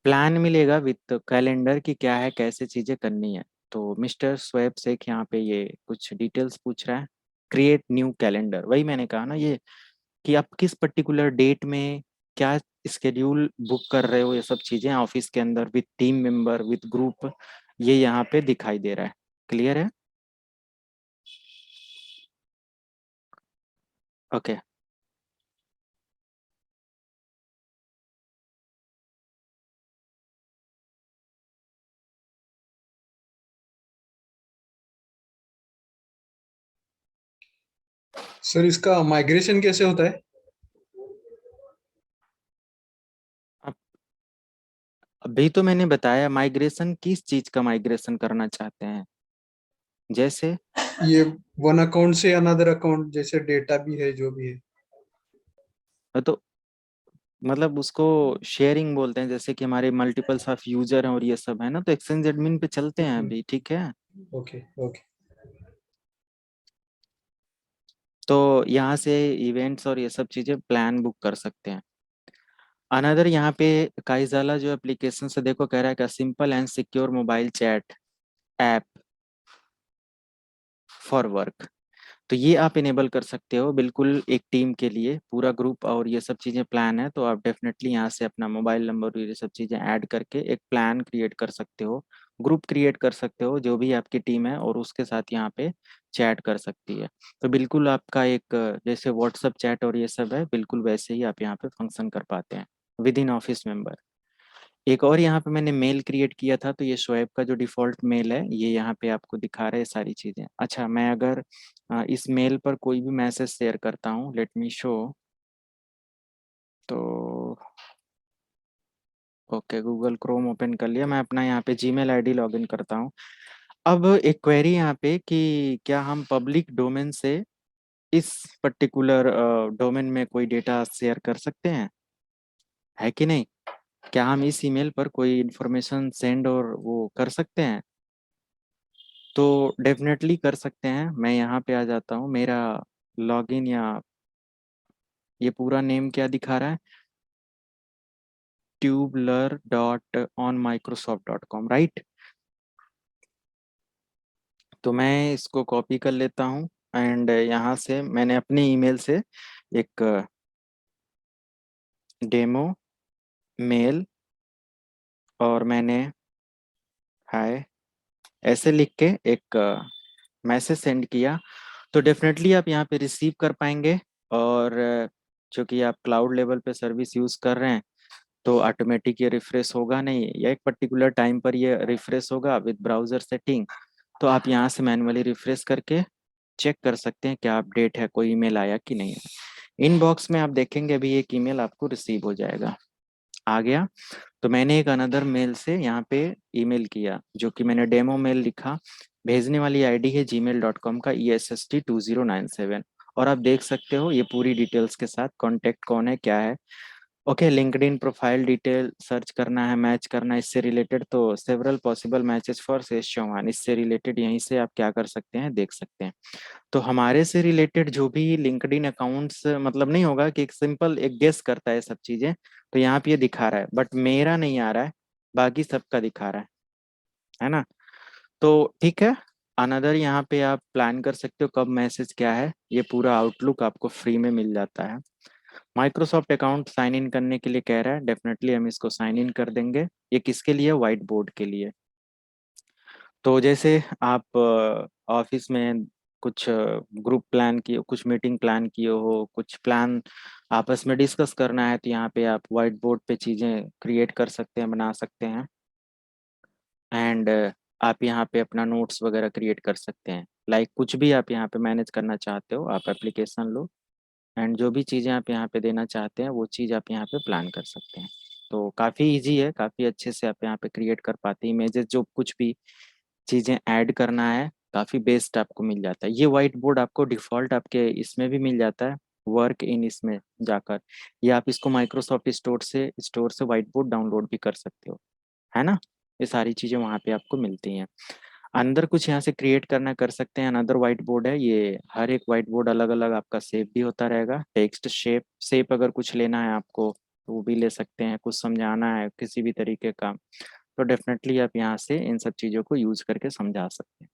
A: प्लान मिलेगा विथ कैलेंडर की क्या है, कैसे चीज़ें करनी है। तो मिस्टर स्वेब शेख यहाँ पे ये कुछ डिटेल्स पूछ रहा है। क्रिएट न्यू कैलेंडर, वही मैंने कहा ना ये, कि आप किस पर्टिकुलर डेट में क्या स्केड्यूल बुक कर रहे हो, ये सब चीज़ें ऑफिस के अंदर with team member, with group, ये यहाँ पे दिखाई दे रहा है। क्लियर है? ओके।
C: सर इसका माइग्रेशन कैसे होता है?
A: अब अभी तो मैंने बताया माइग्रेशन, किस चीज़ का माइग्रेशन करना चाहते हैं। जैसे
C: ये वन अकाउंट से अनदर अकाउंट, जैसे डेटा भी है जो भी है।
A: तो मतलब उसको शेयरिंग बोलते हैं, जैसे कि हमारे मल्टीपल्स ऑफ यूजर हैं और ये सब है ना, तो एक्सचेंज एडमिन पे चलते हैं अभी। ठीक है,
C: ओके ओके।
A: तो यहाँ से इवेंट्स और ये सब चीज़ें प्लान बुक कर सकते हैं। अनदर यहाँ पे काइजाला जो एप्लीकेशन से देखो कह रहा है, का simple and secure mobile chat app for work. तो ये आप इनेबल कर सकते हो बिल्कुल एक टीम के लिए, पूरा ग्रुप और ये सब चीज़ें प्लान है, तो आप डेफिनेटली यहाँ से अपना मोबाइल नंबर और ये सब चीज़ें ऐड करके एक प्लान क्रिएट कर सकते हो, ग्रुप क्रिएट कर सकते हो जो भी आपकी टीम है, और उसके साथ यहाँ पे चैट कर सकती है। तो बिल्कुल आपका एक जैसे व्हाट्सअप चैट और ये सब है, बिल्कुल वैसे ही आप यहाँ पे फंक्शन कर पाते हैं विद इन ऑफिस मेंबर। एक और यहाँ पे मैंने मेल क्रिएट किया था, तो ये शोएब का जो डिफ़ॉल्ट मेल है ये यहाँ पे आपको दिखा रहा है सारी चीज़ें। अच्छा, मैं अगर इस मेल पर कोई भी मैसेज शेयर करता हूँ, लेट मी शो, तो ओके, गूगल क्रोम ओपन कर लिया, मैं अपना यहाँ पे जीमेल आईडी लॉगिन करता हूँ। अब एक क्वेरी यहाँ पे कि क्या हम पब्लिक डोमेन से इस पर्टिकुलर डोमेन में कोई डेटा शेयर कर सकते हैं, है कि नहीं? क्या हम इस ईमेल पर कोई इंफॉर्मेशन सेंड और वो कर सकते हैं? तो डेफिनेटली कर सकते हैं। मैं यहाँ पे आ जाता हूँ, मेरा लॉगिन या ये पूरा नेम क्या दिखा रहा है, tubular.onmicrosoft.com, राइट? तो मैं इसको कॉपी कर लेता हूँ एंड यहाँ से मैंने अपनी ईमेल से एक डेमो मेल, और मैंने हाय ऐसे लिख के एक मैसेज सेंड किया। तो डेफिनेटली आप यहाँ पे रिसीव कर पाएंगे। और चूंकि आप क्लाउड लेवल पे सर्विस यूज़ कर रहे हैं तो ऑटोमेटिक ये रिफ्रेश होगा नहीं, या एक पर्टिकुलर टाइम पर ये रिफ्रेश होगा विद ब्राउजर सेटिंग। तो आप यहाँ से मैनुअली रिफ्रेश करके चेक कर सकते हैं क्या अपडेट है, कोई ईमेल आया कि नहीं है। इनबॉक्स में आप देखेंगे अभी एक ईमेल आपको रिसीव हो जाएगा। आ गया। तो मैंने एक अनदर मेल से यहाँ पे ईमेल किया, जो कि मैंने डेमो मेल लिखा। भेजने वाली आईडी है gmail.com का ESST2097। और आप देख सकते हो ये पूरी डिटेल्स के साथ, कॉन्टेक्ट कौन है क्या है, okay, LinkedIn profile detail search करना है, मैच करना है इससे रिलेटेड, तो सेवरल पॉसिबल मैचेस फॉर शेष चौहान, इससे रिलेटेड यहीं से आप क्या कर सकते हैं, देख सकते हैं। तो हमारे से रिलेटेड जो भी लिंक्डइन अकाउंट्स, मतलब नहीं होगा कि एक सिंपल एक गेस करता है सब चीजें, तो यहाँ पे ये दिखा रहा है, बट मेरा नहीं आ रहा है, बाकी सबका दिखा रहा है ना। तो ठीक है, अनदर यहाँ पे आप प्लान कर सकते हो कब मैसेज क्या है, ये पूरा आउटलुक आपको फ्री में मिल जाता है। माइक्रोसॉफ्ट अकाउंट साइन इन करने के लिए कह रहा है, डेफिनेटली हम इसको साइन इन कर देंगे। ये किसके लिए, व्हाइट बोर्ड के लिए। तो जैसे आप ऑफिस में कुछ ग्रुप प्लान किए, कुछ मीटिंग प्लान किए हो, कुछ प्लान आपस में डिस्कस करना है, तो यहाँ पे आप व्हाइट बोर्ड पे चीज़ें क्रिएट कर सकते हैं, बना सकते हैं। एंड आप यहाँ पे अपना नोट्स वगैरह क्रिएट कर सकते हैं। लाइक कुछ भी आप यहाँ पे मैनेज करना चाहते हो, आप एप्लीकेशन लो, एंड जो भी चीज़ें आप यहाँ पे देना चाहते हैं वो चीज़ आप यहाँ पे प्लान कर सकते हैं। तो काफ़ी इजी है, काफ़ी अच्छे से आप यहाँ पे क्रिएट कर पाते हैं इमेजेस, जो कुछ भी चीज़ें ऐड करना है काफ़ी बेस्ट आपको मिल जाता है। ये व्हाइट बोर्ड आपको डिफ़ॉल्ट आपके इसमें भी मिल जाता है, वर्क इन इसमें जाकर, या आप इसको माइक्रोसॉफ्ट स्टोर से व्हाइट बोर्ड डाउनलोड भी कर सकते हो, है ना। ये सारी चीज़ें वहाँ पे आपको मिलती हैं। अंदर कुछ यहाँ से क्रिएट करना कर सकते हैं, अनदर व्हाइट बोर्ड है ये। हर एक व्हाइट बोर्ड अलग अलग आपका शेप भी होता रहेगा, टेक्स्ट शेप अगर कुछ लेना है आपको तो वो भी ले सकते हैं, कुछ समझाना है किसी भी तरीके का, तो डेफिनेटली आप यहाँ से इन सब चीज़ों को यूज करके समझा सकते हैं।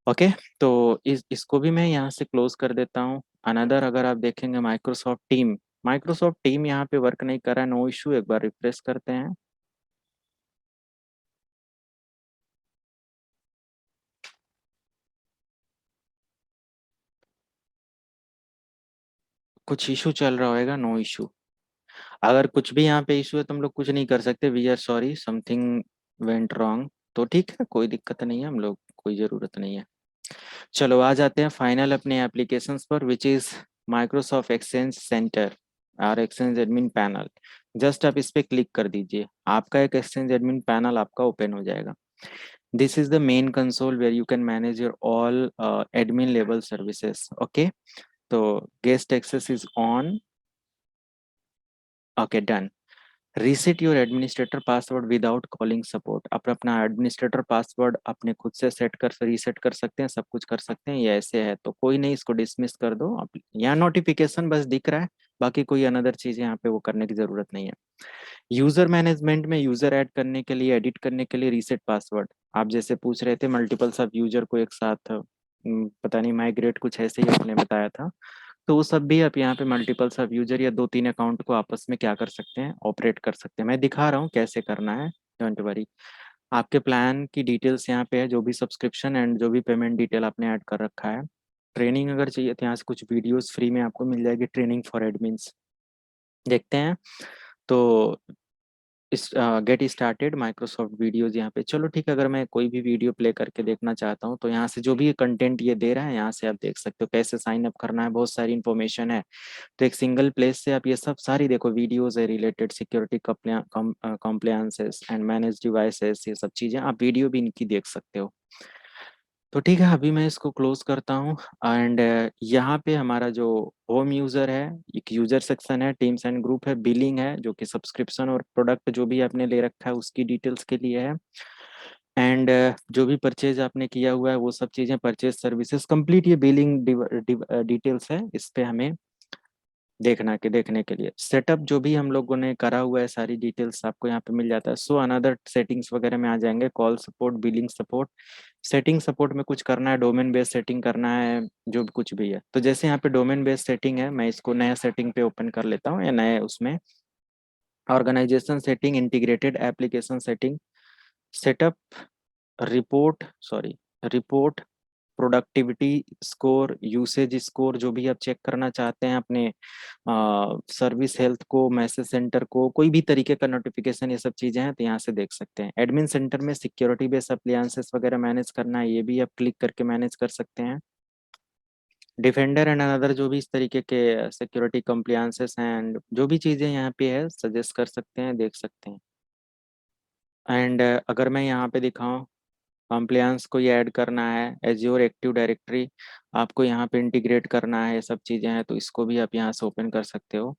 A: ओके, तो इसको भी मैं यहाँ से क्लोज कर देता हूँ। अनदर अगर आप देखेंगे माइक्रोसॉफ्ट टीम यहाँ पे वर्क नहीं कर रहा है, नो इशू, एक बार रिफ्रेश करते हैं। कुछ इशू चल रहा होगा, नो इशू। अगर कुछ भी यहाँ पे इशू है तो हम लोग कुछ नहीं कर सकते, we are sorry something went wrong. तो ठीक है, कोई दिक्कत नहीं है, हम लोग कोई ज़रूरत नहीं है। चलो आ जाते हैं फाइनल अपने एप्लीकेशंस पर, which is Microsoft Exchange centre और एक्सचेंज एडमिन पैनल। जस्ट आप इस पर क्लिक कर दीजिए, आपका एक एक्सचेंज एडमिन पैनल आपका ओपन हो जाएगा। This is the main console where you can manage your all admin level services. Okay, तो guest access is on. Okay, done. Reset your administrator password without calling support. अपना एडमिनिस्ट्रेटर पासवर्ड अपने खुद से सेट कर रीसेट कर सकते हैं, सब कुछ कर सकते हैं। ये ऐसे है तो कोई नहीं, इसको डिसमिस कर दो। यहाँ नोटिफिकेशन बस दिख रहा है, बाकी कोई अनदर चीज यहाँ पे वो करने की जरूरत नहीं है। यूजर मैनेजमेंट में यूजर ऐड करने के लिए, एडिट करने के लिए रीसेट पासवर्ड, आप जैसे पूछ रहे थे मल्टीपल सब यूजर को एक साथ पता नहीं माइग्रेट, कुछ ऐसे ही आपने बताया था, तो वो सब भी आप यहाँ पे मल्टीपल सब यूजर या 2-3 अकाउंट को आपस में क्या कर सकते हैं, ऑपरेट कर सकते हैं। मैं दिखा रहा हूँ कैसे करना है, डोंट वरी। आपके प्लान की डिटेल्स यहाँ पे है, जो भी सब्सक्रिप्शन एंड जो भी पेमेंट डिटेल आपने ऐड कर रखा है। ट्रेनिंग अगर चाहिए तो यहाँ से कुछ वीडियोस फ्री में आपको मिल जाएगी, ट्रेनिंग फॉर एडमिन्स, देखते हैं। तो इस गेट स्टार्टेड माइक्रोसॉफ्ट वीडियोज यहाँ पे, चलो ठीक है, अगर मैं कोई भी वीडियो प्ले करके देखना चाहता हूँ तो यहाँ से जो भी कंटेंट ये दे रहा है यहाँ से आप देख सकते हो, कैसे साइन अप करना है, बहुत सारी इन्फॉर्मेशन है। तो एक सिंगल प्लेस से आप ये सब सारी देखो, वीडियोज है related security compliances and manage devices, ये सब चीज़ें आप वीडियो भी इनकी देख सकते हो। तो ठीक है, अभी मैं इसको क्लोज करता हूँ। एंड यहाँ पे हमारा जो होम यूजर है, एक यूजर सेक्शन है, टीम्स एंड ग्रुप है, बिलिंग है जो कि सब्सक्रिप्शन और प्रोडक्ट जो भी आपने ले रखा है उसकी डिटेल्स के लिए है। एंड जो भी परचेज आपने किया हुआ है वो सब चीज़ें, परचेज सर्विसेज कंप्लीट, ये बिलिंग डिटेल्स है, इस पे हमें देखने के लिए सेटअप जो भी हम लोगों ने करा हुआ है सारी डिटेल्स आपको यहाँ पे मिल जाता है। सो अनदर सेटिंग्स वगैरह में आ जाएंगे, call support, billing support, setting support में कुछ करना है, डोमेन बेस्ड सेटिंग करना है, जो भी कुछ भी है। तो जैसे यहाँ पे डोमेन बेस्ड सेटिंग है, मैं इसको नया सेटिंग पे ओपन कर लेता हूँ, या नए उसमें organisation setting, integrated application setting, setup, report, productivity score, usage score, जो भी आप चेक करना चाहते हैं अपने सर्विस हेल्थ को, मैसेज सेंटर को, कोई भी तरीके का नोटिफिकेशन, ये सब चीज़ें हैं तो यहाँ से देख सकते हैं। एडमिन सेंटर में सिक्योरिटी बेस्ड अप्लायंसेस वगैरह मैनेज करना है, ये भी आप क्लिक करके मैनेज कर सकते हैं। डिफेंडर एंड अनदर जो भी इस तरीके के सिक्योरिटी कंप्लायंसेस हैं एंड जो भी चीज़ें यहाँ पे है सजेस्ट कर सकते हैं, देख सकते हैं। एंड अगर मैं यहाँ पे दिखाऊँ, कंप्लायंस को ये ऐड करना है, एज्योर एक्टिव डायरेक्टरी आपको यहाँ पे इंटीग्रेट करना है, ये सब चीज़ें हैं तो इसको भी आप यहाँ से ओपन कर सकते हो।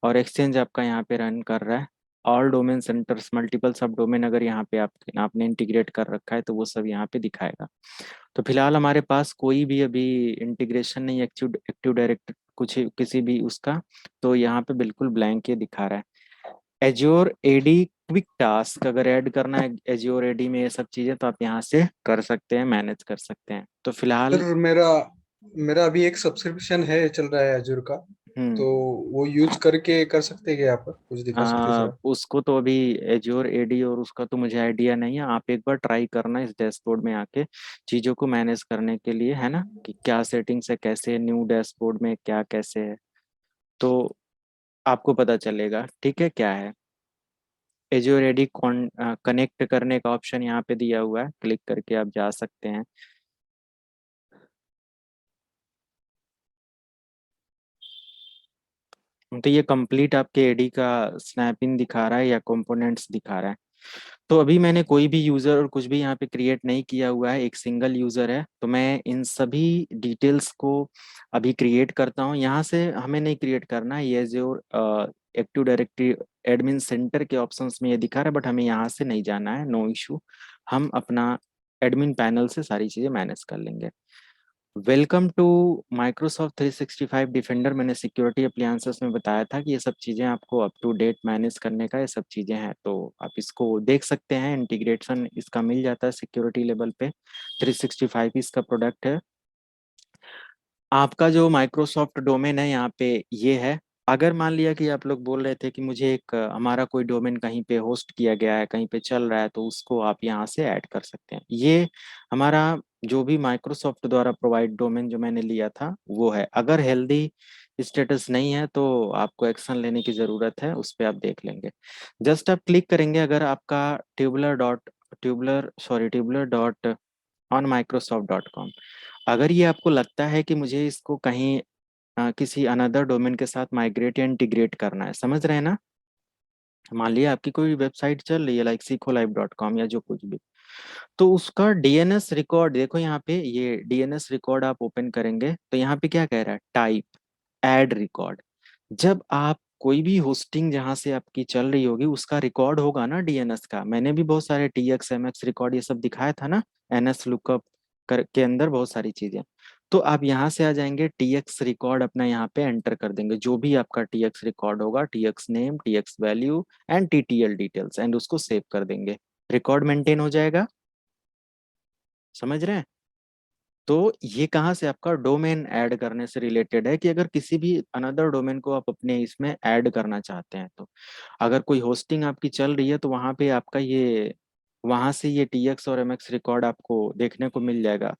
A: और एक्सचेंज आपका यहाँ पे रन कर रहा है। ऑल डोमेन सेंटर्स, मल्टीपल सब डोमेन अगर यहाँ पे आपने इंटीग्रेट कर रखा है तो वो सब यहाँ पे दिखाएगा। तो फिलहाल हमारे पास कोई भी अभी इंटीग्रेशन नहीं, एक्टिव एक्टिव डायरेक्टरी कुछ किसी भी उसका, तो यहाँ पे बिल्कुल ब्लैंक ये दिखा रहा है। एज्योर एडी क्विक टास्क अगर ऐड करना है एज्योर एडी में ये सब चीजें, तो आप यहाँ से कर सकते हैं, मैनेज कर सकते हैं। तो फिलहाल
C: सर मेरा मेरा अभी एक सब्सक्रिप्शन है चल रहा है एजूर का,
A: हम्म
C: तो वो यूज करके कर सकते हैं क्या? आप कुछ दिखा सकते हैं सर?
A: उसको तो अभी एज्योर एडी और उसका तो मुझे आइडिया नहीं है। आप एक बार ट्राई करना इस डैशबोर्ड में आके चीज़ों को मैनेज करने के लिए, है ना, कि क्या सेटिंग्स है, कैसे न्यू डैशबोर्ड में क्या कैसे है, तो आपको पता चलेगा, ठीक है, क्या है। एज्योर एडी कनेक्ट करने का ऑप्शन यहाँ पे दिया हुआ है, क्लिक करके आप जा सकते हैं। तो ये कंप्लीट आपके एडी का स्नैपिंग दिखा रहा है या कंपोनेंट्स दिखा रहा है। तो अभी मैंने कोई भी यूजर और कुछ भी यहाँ पे क्रिएट नहीं किया हुआ है, एक सिंगल यूजर है। तो मैं इन सभी डिटेल्स को अभी क्रिएट करता हूँ। यहाँ से हमें नहीं क्रिएट करना है, ये जो एक्टिव डायरेक्टरी एडमिन सेंटर के ऑप्शंस में ये दिखा रहा है, बट हमें यहाँ से नहीं जाना है, नो इशू। हम अपना एडमिन पैनल से सारी चीजें मैनेज कर लेंगे। Welcome to Microsoft 365 Defender. मैंने सिक्योरिटी अप्लायंसेस में बताया था कि ये सब चीज़ें आपको अप टू डेट मैनेज करने का ये सब चीज़ें हैं, तो आप इसको देख सकते हैं। इंटीग्रेशन इसका मिल जाता है सिक्योरिटी लेवल पे, 365 इसका प्रोडक्ट है। आपका जो माइक्रोसॉफ्ट डोमेन है यहाँ पे ये है। अगर मान लिया कि आप लोग बोल रहे थे कि मुझे एक हमारा कोई डोमेन कहीं पे होस्ट किया गया है, कहीं पे चल रहा है, तो उसको आप यहाँ से ऐड कर सकते हैं। ये हमारा जो भी माइक्रोसॉफ्ट द्वारा प्रोवाइड डोमेन जो मैंने लिया था वो है। अगर हेल्दी स्टेटस नहीं है तो आपको एक्शन लेने की ज़रूरत है, उस पर आप देख लेंगे। जस्ट आप क्लिक करेंगे, अगर आपका tubular dot on Microsoft dot com, अगर ये आपको लगता है कि मुझे इसको कहीं किसी अनदर डोमेन के साथ माइग्रेट या इंटीग्रेट करना है, समझ रहे हैं ना। मान लिया आपकी कोई वेबसाइट चल रही है लाइक सीखोलाइव.com या जो कुछ भी, तो उसका डीएनएस रिकॉर्ड देखो यहाँ पे। ये डीएनएस रिकॉर्ड आप ओपन करेंगे तो यहाँ पे क्या कह रहा है, टाइप ऐड रिकॉर्ड। जब आप कोई भी होस्टिंग जहां से आपकी चल रही होगी उसका रिकॉर्ड होगा ना डीएनएस का। मैंने भी बहुत सारे टीएक्स एमएक्स रिकॉर्ड ये सब दिखाया था ना, एनएस लुकअप के अंदर बहुत सारी चीजें। तो आप यहाँ से आ जाएंगे, टीएक्स रिकॉर्ड अपना यहाँ पे एंटर कर देंगे, जो भी आपका टीएक्स रिकॉर्ड होगा, TX name, TX value and TTL details, and उसको सेव कर देंगे। रिकॉर्ड मेंटेन हो जाएगा, समझ रहे हैं। तो ये कहाँ से, आपका डोमेन ऐड करने से रिलेटेड है, कि अगर किसी भी अनदर डोमेन को आप अपने इसमें ऐड करना चाहते हैं, तो अगर कोई होस्टिंग आपकी चल रही है तो वहाँ पे आपका ये, वहाँ से ये टीएक्स और एमएक्स रिकॉर्ड आपको देखने को मिल जाएगा।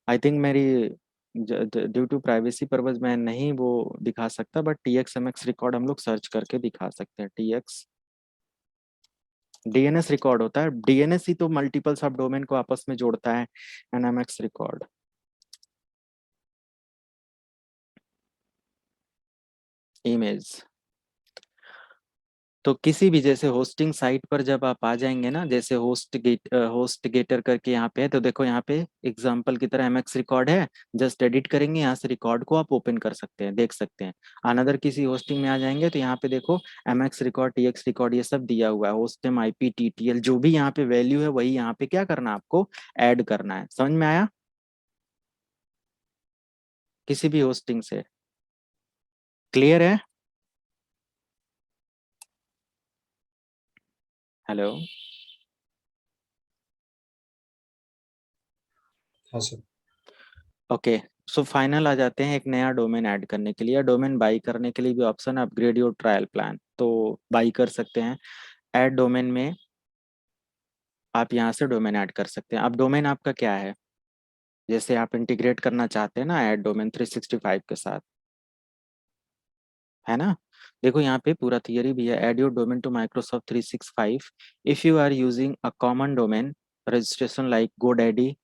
A: आई थिंक मेरी ड्यू टू प्राइवेसी पर्पज मैं नहीं वो दिखा सकता, बट टीएक्स एमएक्स रिकॉर्ड हम लोग सर्च करके दिखा सकते हैं। टीएक्स डीएनएस रिकॉर्ड होता है, डीएनएस ही तो मल्टीपल सब डोमेन को आपस में जोड़ता है। एनएमएक्स रिकॉर्ड, इमेज। तो किसी भी जैसे होस्टिंग साइट पर जब आप आ जाएंगे ना, जैसे होस्ट गेटर करके यहाँ पे है, तो देखो यहाँ पे एग्जांपल की तरह एमएक्स रिकॉर्ड है। जस्ट एडिट करेंगे यहाँ से, रिकॉर्ड को आप ओपन कर सकते हैं, देख सकते हैं। अनदर किसी होस्टिंग में आ जाएंगे तो यहाँ पे देखो एमएक्स रिकॉर्ड, टीएक्स रिकॉर्ड ये सब दिया हुआ है। होस्ट नेम, आईपी, टीटीएल, जो भी यहाँ पे वैल्यू है वही यहाँ पे क्या करना है, आपको ऐड करना है। समझ में आया, किसी भी होस्टिंग से क्लियर है। हेलो,
C: हाँ सर।
A: ओके। सो फाइनल आ जाते हैं एक नया डोमेन ऐड करने के लिए। डोमेन बाई करने के लिए भी option upgrade your trial plan, तो बाई कर सकते हैं। ऐड डोमेन में आप यहाँ से डोमेन ऐड कर सकते हैं। अब डोमेन आपका क्या है, जैसे आप इंटीग्रेट करना चाहते हैं ना ऐड डोमेन 365 के साथ, है ना। देखो यहाँ पे पूरा थियरी भी है। Add your domain to Microsoft 365 if you are using a common domain registration like GoDaddy,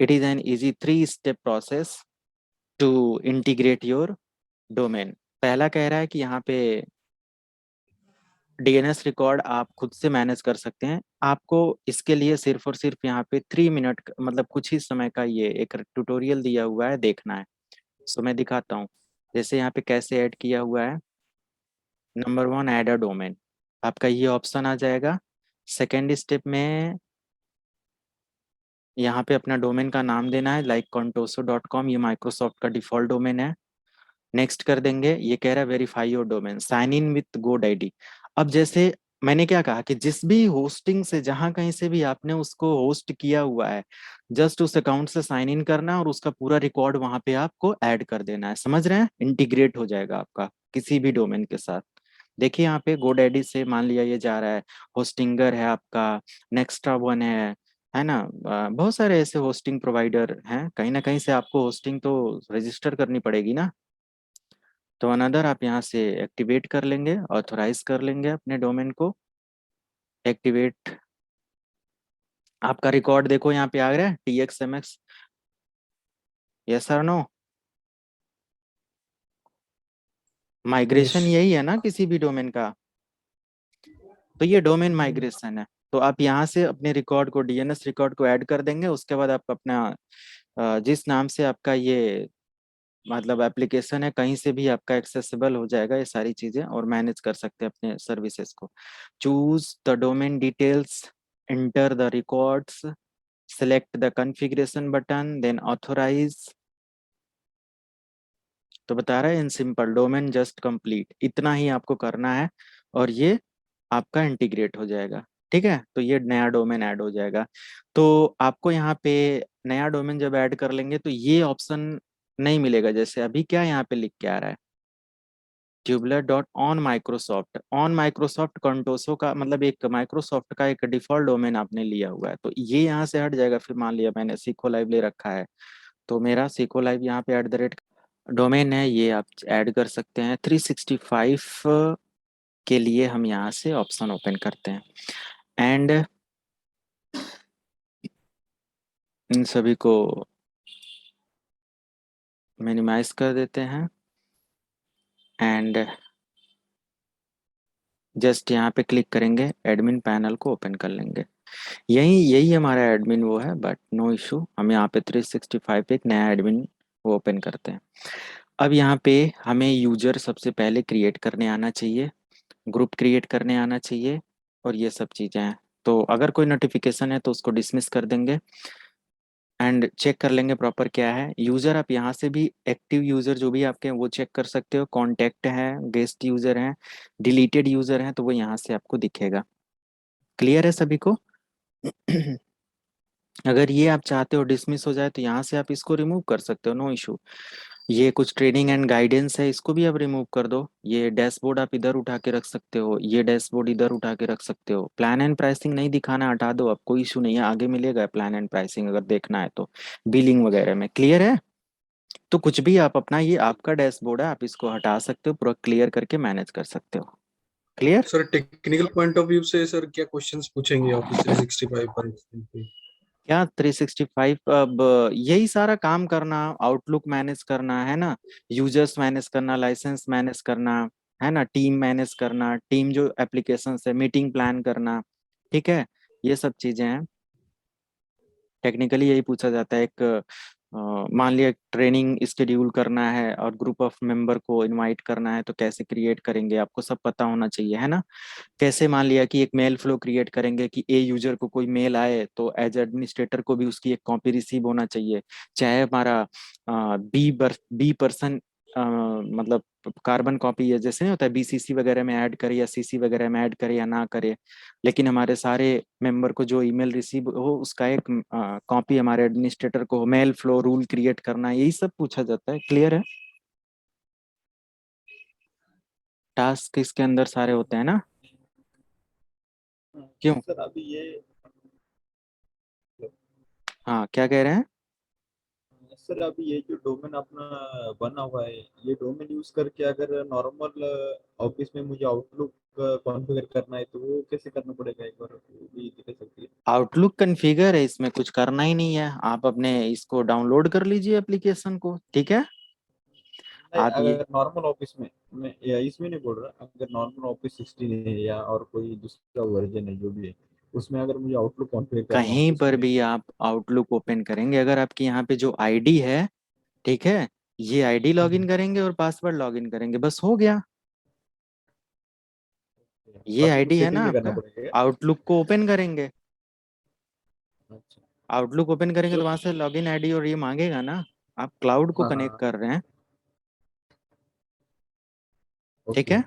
A: it is an easy 3 step process to integrate your domain. पहला कह रहा है कि यहाँ पे डीएनएस रिकॉर्ड आप खुद से मैनेज कर सकते हैं। आपको इसके लिए सिर्फ और सिर्फ यहाँ पे 3 मिनट मतलब कुछ ही समय का ये एक ट्यूटोरियल दिया हुआ है, देखना है। सो मैं दिखाता हूँ जैसे यहाँ पे कैसे ऐड किया हुआ है। नंबर 1 ऐड अ डोमेन, आपका ये ऑप्शन आ जाएगा। सेकेंड स्टेप में यहाँ पे अपना डोमेन का नाम देना है, लाइक contoso.com, ये माइक्रोसॉफ्ट का डिफॉल्ट डोमेन है। नेक्स्ट कर देंगे। ये कह रहा है verify your domain, sign in with GoDaddy। अब जैसे मैंने क्या कहा कि जिस भी होस्टिंग से, जहां कहीं से भी आपने उसको होस्ट किया हुआ है, जस्ट उस अकाउंट से साइन इन करना है और उसका पूरा रिकॉर्ड वहां पे आपको ऐड कर देना है। समझ रहे हैं? इंटीग्रेट हो जाएगा आपका किसी भी डोमेन के साथ। देखिए यहाँ पे GoDaddy से मान लिया ये जा रहा है, होस्टिंगर है आपका, नेक्स्ट्रा वन है ना। बहुत सारे ऐसे होस्टिंग प्रोवाइडर हैं, कहीं ना कहीं से आपको होस्टिंग तो रजिस्टर करनी पड़ेगी ना। तो अनदर आप यहाँ से एक्टिवेट कर लेंगे, ऑथोराइज कर लेंगे अपने डोमेन को। एक्टिवेट, आपका रिकॉर्ड देखो यहाँ पे आ रहा है TXMX, यस और नो।
C: यस।
A: माइग्रेशन यही है ना किसी भी डोमेन का, तो ये डोमेन माइग्रेशन है। तो आप यहाँ से अपने रिकॉर्ड को, DNS रिकॉर्ड को ऐड कर देंगे। उसके बाद आप अपना जिस नाम से आपका ये मतलब एप्लीकेशन है, कहीं से भी आपका एक्सेसिबल हो जाएगा ये सारी चीजें, और मैनेज कर सकते हैं अपने सर्विसेज को। Choose the domain details, enter the records, select the configuration button, then authorize। तो बता रहा है in simple domain just complete, इतना ही आपको करना है और ये आपका इंटीग्रेट हो जाएगा। ठीक है, तो ये नया डोमेन ऐड हो जाएगा। तो आपको यहाँ पे नया डोमेन जब ऐड कर लेंगे तो ये ऑप्शन नहीं मिलेगा, जैसे अभी क्या यहाँ पे लिख के आ रहा है, tubular.on Microsoft कंटोसो का मतलब एक माइक्रोसॉफ्ट का एक डिफॉल्ट डोमेन आपने लिया हुआ है, तो ये यहाँ से हट जाएगा। फिर मान लिया मैंने सीको लाइव ले रखा है, तो मेरा सीको लाइव यहाँ पे @ डोमेन है, ये आप ऐड कर सकते हैं। 365 के लिए हम यहाँ से ऑप्शन ओपन करते हैं एंड इन सभी को मिनिमाइज कर देते हैं एंड जस्ट यहाँ पे क्लिक करेंगे, एडमिन पैनल को ओपन कर लेंगे। यही यही हमारा एडमिन वो है, बट नो इशू। हम यहाँ पे 365 पे एक नया एडमिन वो ओपन करते हैं। अब यहाँ पे हमें यूजर सबसे पहले क्रिएट करने आना चाहिए, ग्रुप क्रिएट करने आना चाहिए, और ये सब चीज़ें हैं। तो अगर कोई नोटिफिकेशन है तो उसको डिसमिस कर देंगे एंड चेक कर लेंगे प्रॉपर क्या है। यूज़र आप यहाँ से भी एक्टिव यूज़र जो भी आपके हैं वो चेक कर सकते हो, कॉन्टैक्ट हैं, गेस्ट यूज़र हैं, डिलीटेड यूज़र हैं, तो वो यहाँ से आपको दिखेगा। क्लियर है सभी को? अगर ये आप चाहते हो डिसमिस हो जाए तो यहाँ से आप इसको रिमूव कर सकते हो, नो इशू। ये कुछ ट्रेनिंग एंड गाइडेंस है, इसको भी आप रिमूव कर दो। ये डैशबोर्ड आप इधर उठा के रख सकते हो, ये डैशबोर्ड इधर उठा के रख सकते हो। प्लान एंड प्राइसिंग नहीं दिखाना, हटा दो, अब कोई इशू नहीं है, आगे मिलेगा प्लान एंड प्राइसिंग अगर देखना है तो, बिलिंग वगैरह में। क्लियर है? तो कुछ भी आप अपना, ये आपका डैशबोर्ड है, आप इसको हटा सकते हो, पूरा क्लियर करके मैनेज कर सकते हो। Clear?
C: Sir technical point of view से सर क्या क्वेश्चंस पूछेंगे ऑफिस 365 पर?
A: क्या 365? अब यही सारा काम करना, आउटलुक मैनेज करना है ना, यूजर्स मैनेज करना, लाइसेंस मैनेज करना है ना, टीम मैनेज करना, टीम जो एप्लीकेशन है, मीटिंग प्लान करना। ठीक है, ये सब चीजें हैं। टेक्निकली यही पूछा जाता है। एक मान लिया ट्रेनिंग स्केड्यूल करना है और ग्रुप ऑफ मेंबर को इनवाइट करना है, तो कैसे क्रिएट करेंगे आपको सब पता होना चाहिए, है ना। कैसे मान लिया कि एक मेल फ्लो क्रिएट करेंगे कि ए यूजर को कोई मेल आए तो एज एडमिनिस्ट्रेटर को भी उसकी एक कॉपी रिसीव होना चाहिए, चाहे हमारा बी पर्सन मतलब कार्बन कॉपी है, जैसे नहीं होता है BCC वगैरह में ऐड करे या CC वगैरह में ऐड करे या ना करे, लेकिन हमारे सारे मेंबर को जो ईमेल रिसीव हो उसका एक कॉपी हमारे एडमिनिस्ट्रेटर को, मेल फ्लो रूल क्रिएट करना, यही सब पूछा जाता है। क्लियर है? टास्क इसके अंदर सारे होते हैं ना। क्यों?
B: सर अभी ये
A: हाँ, क्या कह रहे हैं?
B: सर अभी ये जो डोमेन अपना बना हुआ है, ये डोमेन यूज करके अगर नॉर्मल ऑफिस में मुझे आउटलुक कॉन्फ़िगर करना है तो वो कैसे करना पड़ेगा, एक बार वो भी दिखा सकती है?
A: आउटलुक कॉन्फ़िगर है, इसमें कुछ करना ही नहीं है, आप अपने इसको डाउनलोड कर लीजिए एप्लीकेशन को। ठीक है,
B: नहीं,
A: आप ये
B: अगर नॉर्मल ऑफिस में, मैं या इसमें नहीं बोल रहा, अगर नॉर्मल ऑफिस 16 है या और कोई दूसरा वर्जन है जो भी है, उसमें अगर मुझे आउटलुक कॉन्फ़िगर करना हो
A: कहीं
B: तो
A: पर
B: उसमें
A: भी आप आउटलुक ओपन करेंगे, अगर आपकी यहाँ पे जो आईडी है, ठीक है, ये आईडी लॉगिन करेंगे और पासवर्ड लॉगिन करेंगे, बस हो गया। ये
B: बाकी
A: आईडी
B: कुछ
A: है
B: सेटिंग
A: ना
B: नहीं करना
A: आपका,
B: पड़ेगा क्या?
A: आउटलुक को ओपन करेंगे,
B: अच्छा।
A: आउटलुक ओपन करेंगे तो
B: तो
A: वहां से लॉगिन आईडी और ये मांगेगा ना। आप क्लाउड को
B: हाँ
A: कनेक्ट
B: हाँ।
A: कर रहे हैं, ठीक
B: ओके।
A: है।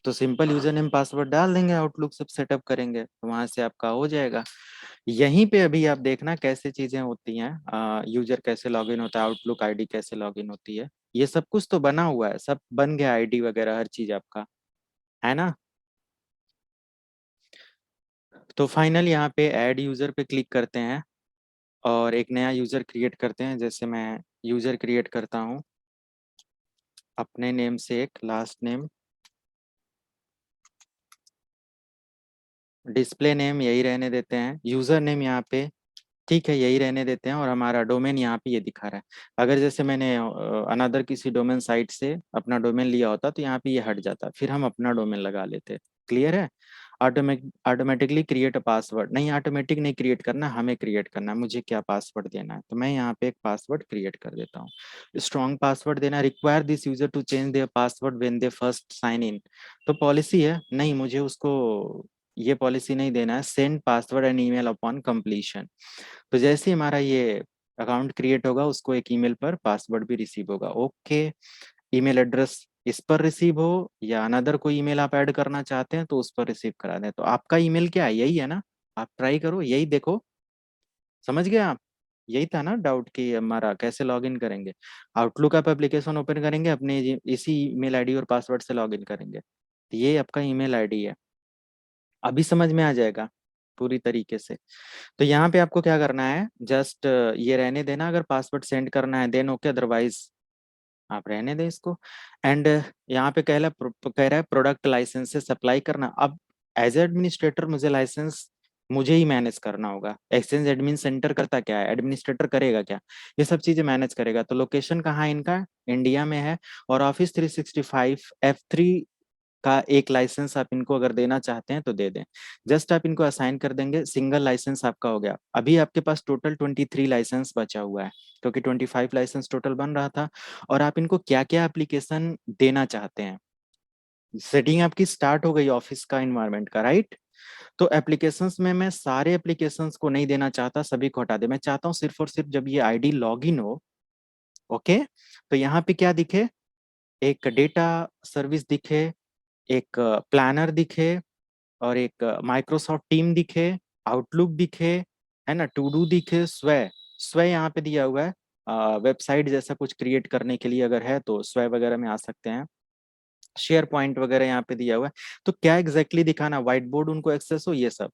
A: तो सिंपल यूजर नेम पासवर्ड डाल देंगे, आउटलुक सब सेटअप करेंगे तो वहां से आपका हो जाएगा। यहीं पे अभी आप देखना कैसे चीजें होती हैं, यूजर कैसे लॉगिन होता है, आउटलुक आईडी कैसे लॉगिन होती है। ये सब कुछ तो बना हुआ है, सब बन गया, आईडी वगैरह हर चीज आपका है ना। तो फाइनल यहाँ पे ऐड यूजर पे क्लिक करते हैं और एक नया यूजर क्रिएट करते हैं। जैसे मैं यूजर क्रिएट करता हूँ अपने नेम से, एक लास्ट नेम, डिस्प्ले नेम यही रहने देते हैं, यूजर नेम यहाँ पे ठीक है यही रहने देते हैं, और हमारा डोमेन यहाँ पे ये दिखा रहा है। अगर जैसे मैंने अनदर किसी डोमेन साइट से अपना डोमेन लिया होता तो यहाँ पे ये हट जाता, फिर हम अपना डोमेन लगा लेते। क्लियर है। ऑटोमेटिकली क्रिएट अ पासवर्ड नहीं, ऑटोमेटिक नहीं क्रिएट करना, हमें क्रिएट करना है। मुझे क्या पासवर्ड देना है, तो मैं यहाँ पे एक पासवर्ड क्रिएट कर देता हूँ। स्ट्रॉन्ग पासवर्ड देना, require this user to change their password when they first sign in. तो पॉलिसी है नहीं, मुझे उसको ये पॉलिसी नहीं देना है, send password and email upon completion. तो जैसे ही हमारा ये अकाउंट क्रिएट होगा उसको एक ईमेल पर पासवर्ड भी रिसीव होगा। ओके, ईमेल एड्रेस इस पर रिसीव हो या अनदर कोई ईमेल आप ऐड करना चाहते हैं तो उस पर रिसीव करा दें। तो आपका ईमेल क्या है, यही है ना, आप ट्राई करो, यही देखो। समझ गए आप, यही था ना डाउट कि हमारा कैसे लॉगिन करेंगे। आउटलुक आप एप्लीकेशन ओपन करेंगे अपने इसी ईमेल आईडी और पासवर्ड से लॉगिन करेंगे। ये आपका ईमेल आईडी है, अभी समझ में आ जाएगा पूरी तरीके से। तो यहाँ पे आपको क्या करना है, जस्ट ये रहने देना, अगर पासवर्ड सेंड करना है देन ओके, अदरवाइज आप रहने दें इसको। एंड यहाँ पे कह रहा है प्रोडक्ट लाइसेंसेस अप्लाई करना। अब एज एडमिनिस्ट्रेटर मुझे लाइसेंस मुझे ही मैनेज करना होगा। एक्सचेंज एडमिन सेंटर करता क्या है, एडमिनिस्ट्रेटर करेगा क्या, ये सब चीजें मैनेज करेगा। तो लोकेशन कहाँ है इनका, इंडिया में है। और ऑफिस 365 F3 का एक लाइसेंस आप इनको अगर देना चाहते हैं तो दे दें। जस्ट आप इनको असाइन कर देंगे, सिंगल लाइसेंस आपका हो गया। अभी आपके पास टोटल 23 लाइसेंस बचा हुआ है, क्योंकि 25 लाइसेंस टोटल बन रहा था। और आप इनको क्या क्या एप्लीकेशन देना चाहते हैं, सेटिंग आपकी स्टार्ट हो गई ऑफिस का इन्वायरमेंट का, राइट। तो एप्लीकेशंस में मैं सारे एप्लीकेशंस को नहीं देना चाहता, सभी को हटा दे। मैं चाहता हूँ सिर्फ और सिर्फ जब ये आईडी लॉगिन हो, ओके, तो यहाँ पे क्या दिखे, एक डेटा सर्विस दिखे, एक प्लानर दिखे, और एक माइक्रोसॉफ्ट टीम दिखे, आउटलुक दिखे, है ना, टू डू दिखे, स्वय, स्वय यहाँ पे दिया हुआ है। वेबसाइट जैसा कुछ क्रिएट करने के लिए अगर है तो स्वय वगैरह में आ सकते हैं। शेयर पॉइंट वगैरह यहाँ पे दिया हुआ है। तो क्या एग्जैक्टली दिखाना, व्हाइट बोर्ड उनको एक्सेस हो, ये सब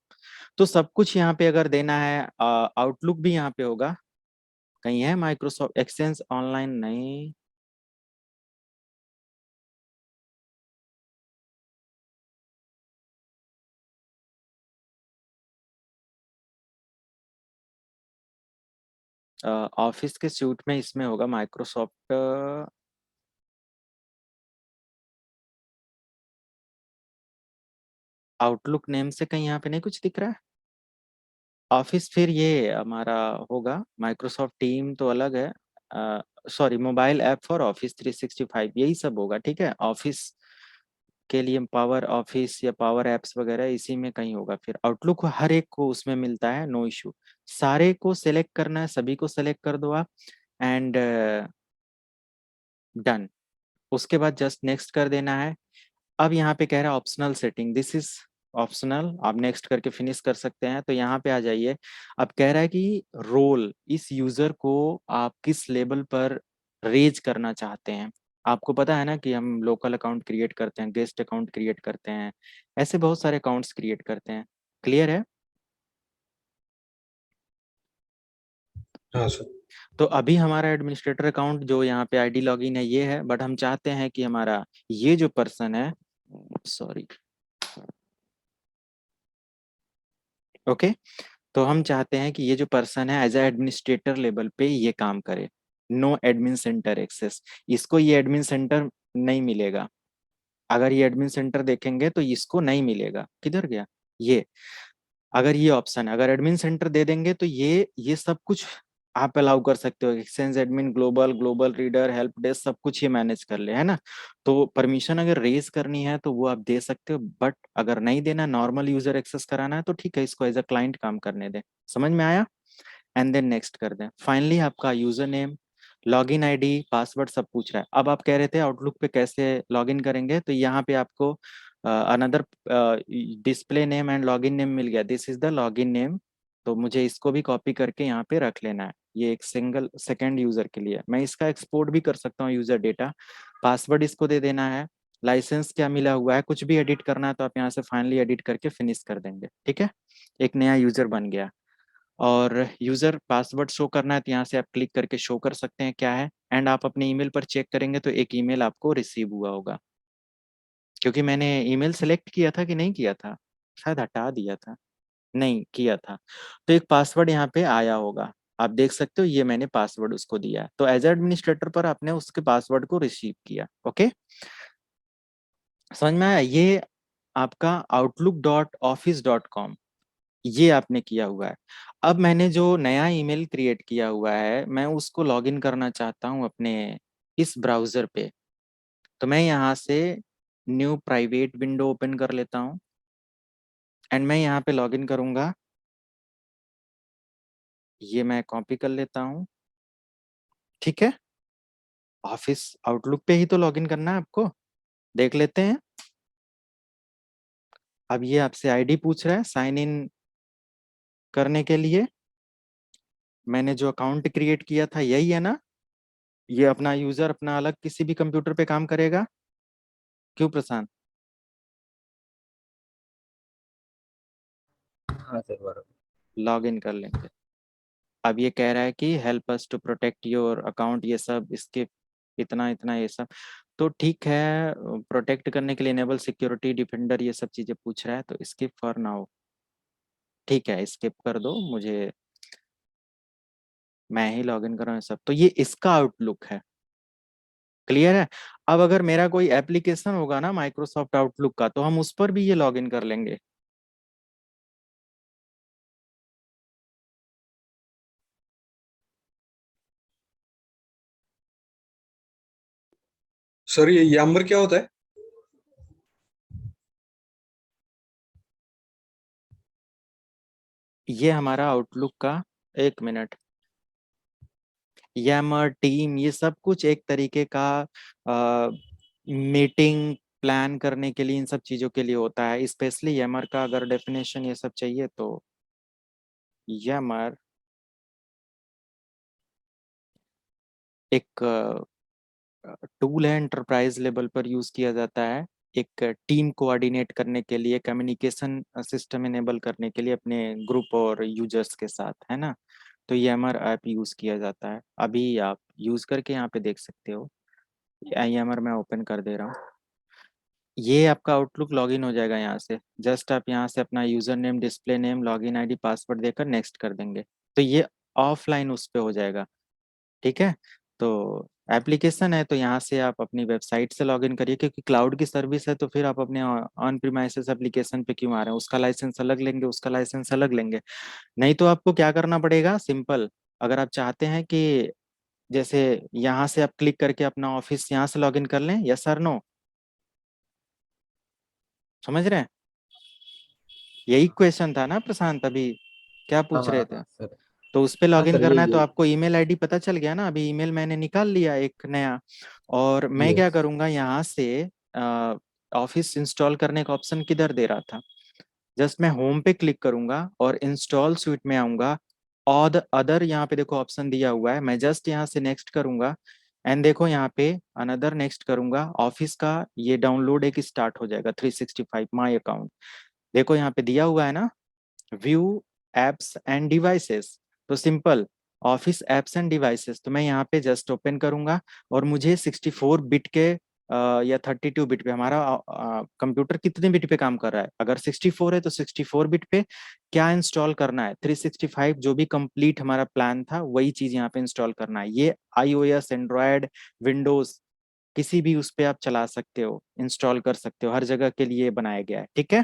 A: तो सब कुछ यहाँ पे अगर देना है। आउटलुक भी यहाँ पे होगा, कहीं है माइक्रोसॉफ्ट एक्सचेंज ऑनलाइन नहीं, ऑफिस के सूट में इसमें होगा माइक्रोसॉफ्ट आउटलुक नेम से, कहीं यहाँ पे नहीं कुछ दिख रहा है ऑफिस। फिर ये हमारा होगा माइक्रोसॉफ्ट टीम तो अलग है, sorry, mobile app for office 365 यही सब होगा, ठीक है। ऑफिस के लिए पावर ऑफिस या पावर एप्स वगैरह इसी में कहीं होगा। फिर आउटलुक हर एक को उसमें मिलता है, नो इशू। सारे को सिलेक्ट करना है, सभी को सिलेक्ट कर दो आप, एंड डन। उसके बाद जस्ट नेक्स्ट कर देना है। अब यहाँ पे कह रहा है optional setting, this is optional, आप नेक्स्ट करके फिनिश कर सकते हैं। तो यहाँ पे आ जाइए। अब कह रहा है कि रोल, इस यूजर को आप किस लेवल पर रेज करना चाहते हैं। आपको पता है ना कि हम लोकल अकाउंट क्रिएट करते हैं, गेस्ट अकाउंट क्रिएट करते हैं, ऐसे बहुत सारे अकाउंट्स क्रिएट करते हैं। क्लियर है।
C: हाँ सर।
A: तो अभी हमारा एडमिनिस्ट्रेटर अकाउंट जो यहाँ पे आईडी लॉगिन है ये है, बट हम चाहते हैं कि हमारा ये जो पर्सन है, सॉरी, ओके, तो हम चाहते हैं कि ये जो पर्सन है एज ए एडमिनिस्ट्रेटर लेवल पे ये काम करे। नो एडमिन सेंटर एक्सेस, इसको ये एडमिन सेंटर नहीं मिलेगा। अगर ये एडमिन सेंटर देखेंगे तो इसको नहीं मिलेगा, किधर गया ये। अगर ये ऑप्शन है, अगर एडमिन सेंटर दे देंगे तो ये सब कुछ आप अलाउ कर सकते हो exchange admin, global, global reader, help desk, सब कुछ ये मैनेज कर ले, है ना। तो परमिशन अगर रेज करनी है तो वो आप दे सकते हो, बट अगर नहीं देना, नॉर्मल यूजर एक्सेस कराना है तो ठीक है, इसको एज अ क्लाइंट काम करने दें। समझ में आया? एंड देन नेक्स्ट कर दें। फाइनली आपका user name, login ID, password सब पूछ रहा है। अब आप कह रहे थे आउटलुक पे कैसे लॉगिन करेंगे, तो यहाँ पे आपको another display name and login name मिल गया, this is the login name. तो मुझे इसको भी कॉपी करके यहाँ पे रख लेना है, ये एक सिंगल सेकेंड यूजर के लिए। मैं इसका एक्सपोर्ट भी कर सकता हूँ यूजर डेटा। पासवर्ड इसको दे देना है। लाइसेंस क्या मिला हुआ है, कुछ भी एडिट करना है तो आप यहाँ से फाइनली एडिट करके फिनिश कर देंगे, ठीक है। एक नया यूजर बन गया। और यूजर पासवर्ड शो करना है तो यहाँ से आप क्लिक करके शो कर सकते हैं क्या है। एंड आप अपने ईमेल पर चेक करेंगे तो एक ईमेल आपको रिसीव हुआ होगा, क्योंकि मैंने ईमेल सेलेक्ट किया था कि नहीं किया था, शायद हटा दिया था, नहीं किया था। तो एक पासवर्ड यहाँ पे आया होगा, आप देख सकते हो, ये मैंने पासवर्ड उसको दिया है। तो एज एडमिनिस्ट्रेटर पर आपने उसके पासवर्ड को रिसीव किया। ओके, समझ में आया? ये आपका outlook.office.com ये आपने किया हुआ है। अब मैंने जो नया ईमेल क्रिएट किया हुआ है, मैं उसको लॉगिन करना चाहता हूँ अपने इस ब्राउजर पे। तो मैं यहाँ से न्यू प्राइवेट विंडो ओपन कर लेता हूँ एंड मैं यहाँ पे लॉगिन करूँगा। ये मैं कॉपी कर लेता हूँ, ठीक है। ऑफिस आउटलुक पे ही तो लॉगिन करना है आपको, देख लेते हैं। अब ये आपसे आईडी पूछ रहा है साइन इन करने के लिए। मैंने जो अकाउंट क्रिएट किया था यही है ना, ये अपना यूजर अपना अलग किसी भी कंप्यूटर पे काम करेगा, क्यों प्रशांत?
B: हाँ सर बराबर।
A: लॉग इन कर लेंगे। अब ये कह रहा है कि help us to protect your account, ये सब इसके इतना इतना ये सब तो ठीक है। प्रोटेक्ट करने के लिए इनेबल सिक्योरिटी डिफेंडर ये सब चीजें पूछ रहा है, तो स्किप फॉर नाउ, ठीक है, स्किप कर दो मुझे, मैं ही लॉग इन कर रहा हूँ सब। तो ये इसका आउटलुक है, क्लियर है। अब अगर मेरा कोई एप्लीकेशन होगा ना माइक्रोसॉफ्ट आउटलुक का, तो हम उस पर भी ये लॉग इन कर लेंगे।
C: सर ये याम्बर क्या होता है?
A: ये हमारा आउटलुक का, एक मिनट, यमर टीम ये सब कुछ एक तरीके का मीटिंग प्लान करने के लिए, इन सब चीजों के लिए होता है। स्पेशली यमर का अगर डेफिनेशन ये सब चाहिए तो यमर एक टूल है, एंटरप्राइज लेवल पर यूज किया जाता है एक टीम कोऑर्डिनेट करने के लिए, कम्युनिकेशन सिस्टम इनेबल करने के लिए अपने ग्रुप और यूजर्स के साथ, है ना। तो यमर ऐप यूज किया जाता है, अभी आप यूज करके यहाँ पे देख सकते हो। यमर मैं ओपन कर दे रहा हूँ। ये आपका आउटलुक लॉगिन हो जाएगा यहाँ से। जस्ट आप यहाँ से अपना user name, display name, login ID, password देकर नेक्स्ट कर देंगे, तो ये ऑफलाइन उस पे हो जाएगा, ठीक है। तो एप्लीकेशन है तो यहाँ से आप अपनी वेबसाइट से लॉगिन करिए, क्योंकि क्लाउड की सर्विस है तो फिर आप अपने ऑन प्रीमाइसेस एप्लीकेशन पे क्यों आ रहे हैं, उसका लाइसेंस अलग लेंगे, उसका लाइसेंस अलग लेंगे। नहीं तो आपको क्या करना पड़ेगा, सिंपल, अगर आप चाहते हैं कि जैसे यहाँ से आप क्लिक करके अपना ऑफिस यहाँ से लॉगिन कर लें, यस सर नो, समझ रहे हैं? यही क्वेश्चन था ना प्रशांत, अभी क्या
B: हाँ
A: पूछ
B: हाँ
A: रहे थे?
B: हाँ सर।
A: तो उस पे
B: हाँ
A: लॉगिन
B: सर
A: करना है
B: यही
A: तो
B: यही।
A: आपको ईमेल आईडी पता चल गया ना, अभी ईमेल मैंने निकाल लिया एक नया। और मैं क्या
B: यस।
A: करूंगा यहाँ से, ऑफिस इंस्टॉल करने का ऑप्शन किधर दे रहा था, जस्ट मैं होम पे क्लिक करूंगा और इंस्टॉल स्वीट में आऊंगा। और अदर यहाँ पे देखो ऑप्शन दिया हुआ है, मैं जस्ट यहाँ से नेक्स्ट करूंगा एंड देखो यहाँ पे अनदर नेक्स्ट करूंगा, ऑफिस का ये डाउनलोड एक स्टार्ट हो जाएगा 365 माई अकाउंट। देखो यहाँ पे दिया हुआ है ना, व्यू एप्स एंड डिवाइसेस। तो simple, office apps end devices, तो मैं यहाँ पे जस्ट ओपन करूंगा और मुझे 64 बिट के या 32 बिट पे, हमारा कंप्यूटर कितने बिट पे काम कर रहा है, अगर 64 है तो 64 बिट पे क्या इंस्टॉल करना है, 365 जो भी कंप्लीट हमारा प्लान था वही चीज यहाँ पे इंस्टॉल करना है। ये iOS, एंड्रॉयड, विंडोज किसी भी उस पे आप चला सकते हो, इंस्टॉल कर सकते हो, हर जगह के लिए बनाया गया है, ठीक है।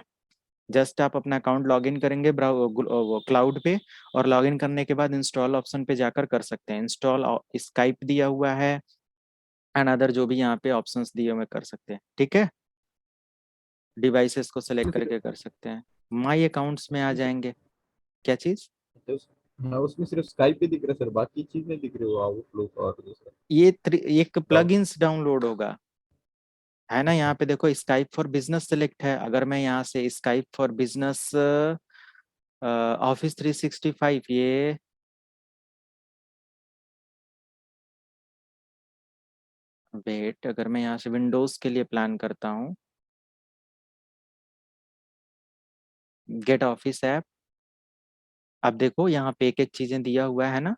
A: जस्ट आप अपना अकाउंट लॉगिन करेंगे क्लाउड पे, और लॉगिन करने के बाद इंस्टॉल ऑप्शन पे जाकर कर सकते हैं इंस्टॉल। स्काइप दिया हुआ है, एंड अदर जो भी यहाँ पे ऑप्शंस दिए हुए कर सकते हैं, ठीक है। डिवाइसेस को सेलेक्ट
B: उसमें
A: करके कर सकते हैं, माई अकाउंट्स में आ
B: सिर्फ
A: जाएंगे। क्या चीज?
B: हाँ, उसमें सिर्फ स्काइप ही दिख रहा है सर, बाकी चीज नहीं दिख रही, वो आउटलुक और दूसरा
A: ये एक
B: क्लाउड।
A: प्लगइन्स डाउनलोड होगा, है ना।
B: अच्छा।
A: यहाँ पे देखो स्काइप फॉर बिजनेस सेलेक्ट है। अगर मैं यहाँ से स्काइप फॉर बिजनेस ऑफिस 365, ये वेट, अगर मैं यहाँ से विंडोज के लिए प्लान करता हूँ, गेट ऑफिस ऐप, अब देखो यहाँ पे एक एक चीजें दिया हुआ है ना।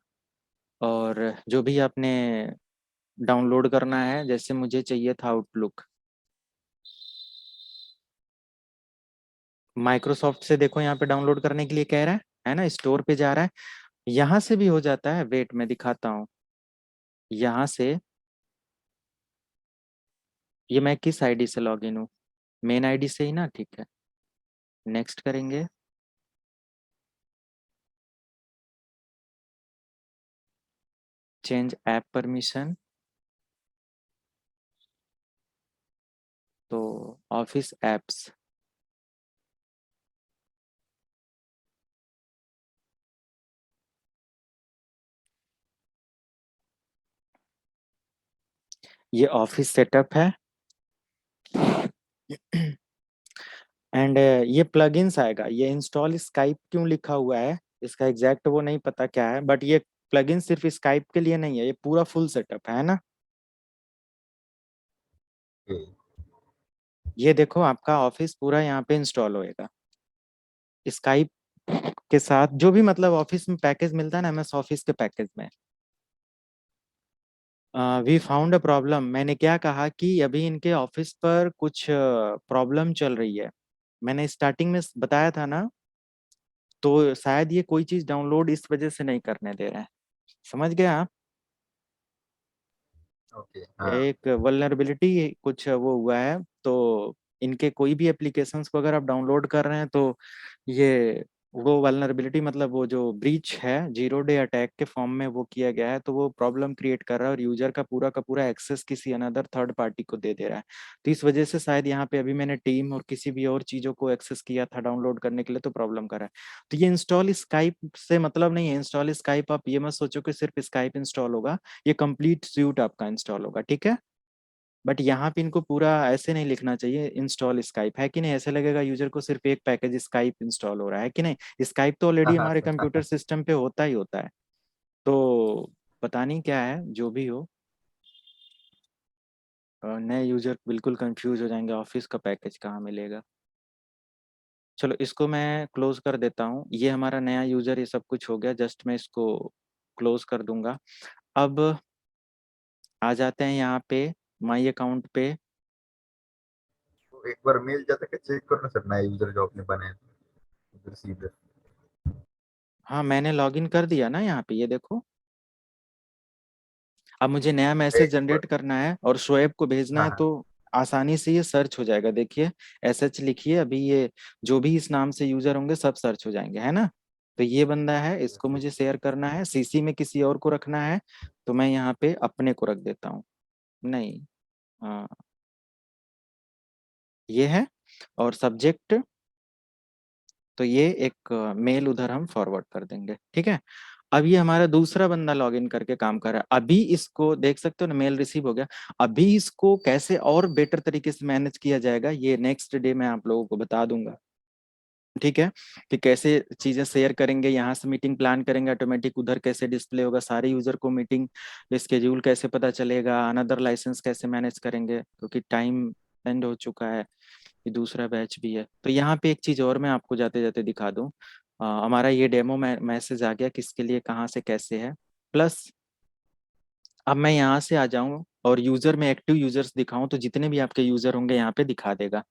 A: और जो भी आपने डाउनलोड करना है, जैसे मुझे चाहिए था आउटलुक, माइक्रोसॉफ्ट से देखो यहाँ पे डाउनलोड करने के लिए कह रहा है ना, स्टोर पे जा रहा है। यहाँ से भी हो जाता है, वेट मैं दिखाता हूँ। यहाँ से ये मैं किस आईडी से लॉगिन हूँ, मेन आईडी से ही ना, ठीक है। नेक्स्ट करेंगे, चेंज ऐप परमिशन, तो ऑफिस एप्स, ये ऑफिस सेटअप है। एंड ये प्लगइन्स आएगा, ये इंस्टॉल स्काइप क्यों लिखा हुआ है, इसका एग्जैक्ट वो नहीं पता क्या है, बट ये प्लगइन सिर्फ स्काइप के लिए नहीं है, ये पूरा फुल सेटअप है ना। ये देखो आपका ऑफिस पूरा यहाँ पे इंस्टॉल होएगा स्काइप के साथ, जो भी मतलब ऑफिस में पैकेज मिलता है ना, एमएस ऑफिस के पैकेज में। वी फाउंड अ प्रॉब्लम, मैंने क्या कहा कि अभी इनके ऑफिस पर कुछ प्रॉब्लम चल रही है, मैंने स्टार्टिंग में बताया था ना। तो शायद ये कोई चीज डाउनलोड इस वजह से नहीं करने दे रहे हैं, समझ गए आप।
B: ओके हाँ।
A: एक वल्नरेबिलिटी कुछ वो हुआ है, तो इनके कोई भी एप्लीकेशंस को अगर आप डाउनलोड कर रहे हैं तो ये वो वल्नरेबिलिटी मतलब वो जो ब्रीच है, जीरो डे अटैक के फॉर्म में वो किया गया है, तो वो प्रॉब्लम क्रिएट कर रहा है और यूजर का पूरा एक्सेस किसी अनदर थर्ड पार्टी को दे दे रहा है। तो इस वजह से शायद यहाँ पे अभी मैंने टीम और किसी भी और चीजों को एक्सेस किया था डाउनलोड करने के लिए, तो प्रॉब्लम कर रहा है। तो ये इंस्टॉल स्काइप से मतलब नहीं है, इंस्टॉल स्काइप आप ये मत सोचो कि सिर्फ स्काइप इंस्टॉल होगा, ये कंप्लीट स्यूट आपका इंस्टॉल होगा, ठीक है। बट यहाँ पे इनको पूरा ऐसे नहीं लिखना चाहिए इंस्टॉल स्काइप, है कि नहीं, ऐसे लगेगा यूजर को सिर्फ एक पैकेज स्काइप इंस्टॉल हो रहा है कि नहीं, स्काइप तो
B: हाँ
A: ऑलरेडी
B: हाँ
A: हमारे
B: हाँ,
A: कंप्यूटर सिस्टम पे होता ही होता है। तो पता नहीं क्या है, जो भी हो, नए यूजर बिल्कुल कंफ्यूज हो जाएंगे, ऑफिस का पैकेज कहाँ मिलेगा। चलो इसको मैं क्लोज कर देता हूँ, ये हमारा नया यूजर, ये सब कुछ हो गया, जस्ट मैं इसको क्लोज कर दूंगा। अब आ जाते हैं यहाँ पे माई अकाउंट पे।
B: तो एक बार मिल जाता है, चेक करो ना सर, नया यूजर जो आपने बनाया रिसीवर।
A: हाँ मैंने लॉगिन कर दिया ना यहाँ पे, ये देखो। अब मुझे नया मैसेज
B: एक बार
A: जनरेट करना है और शोएब को भेजना
B: हाँ
A: है,
B: हाँ।
A: तो आसानी से ये सर्च हो जाएगा, देखिए एसएच लिखिए, अभी ये जो भी इस नाम से यूजर होंगे सब सर्च हो जाएंगे, है ना। तो ये बंदा है, इसको मुझे शेयर करना है, सीसी में किसी और को रखना है, तो मैं यहाँ पे अपने को रख देता हूँ। नहीं, हाँ ये है। और सब्जेक्ट, तो ये एक मेल उधर हम फॉरवर्ड कर देंगे, ठीक है। अब ये हमारा दूसरा बंदा लॉगिन करके काम कर रहा है, अभी इसको देख सकते हो ना, मेल रिसीव हो गया। अभी इसको कैसे और बेटर तरीके से मैनेज किया जाएगा, ये नेक्स्ट डे मैं आप लोगों को बता दूंगा, ठीक है। कि कैसे चीजें शेयर करेंगे, यहाँ से मीटिंग प्लान करेंगे ऑटोमेटिक, उधर कैसे डिस्प्ले होगा, सारे यूजर को मीटिंग स्केड्यूल कैसे पता चलेगा, अनदर लाइसेंस कैसे मैनेज करेंगे, क्योंकि टाइम एंड हो चुका है, ये दूसरा बैच भी है। तो यहाँ पे एक चीज और मैं आपको जाते जाते दिखा दूं, हमारा ये डेमो मैसेज आ गया, किसके लिए कहाँ से कैसे है। प्लस अब मैं यहाँ से आ जाऊं और यूजर में एक्टिव यूजर्स दिखाऊं, तो जितने भी आपके यूजर होंगे यहाँ पे दिखा देगा।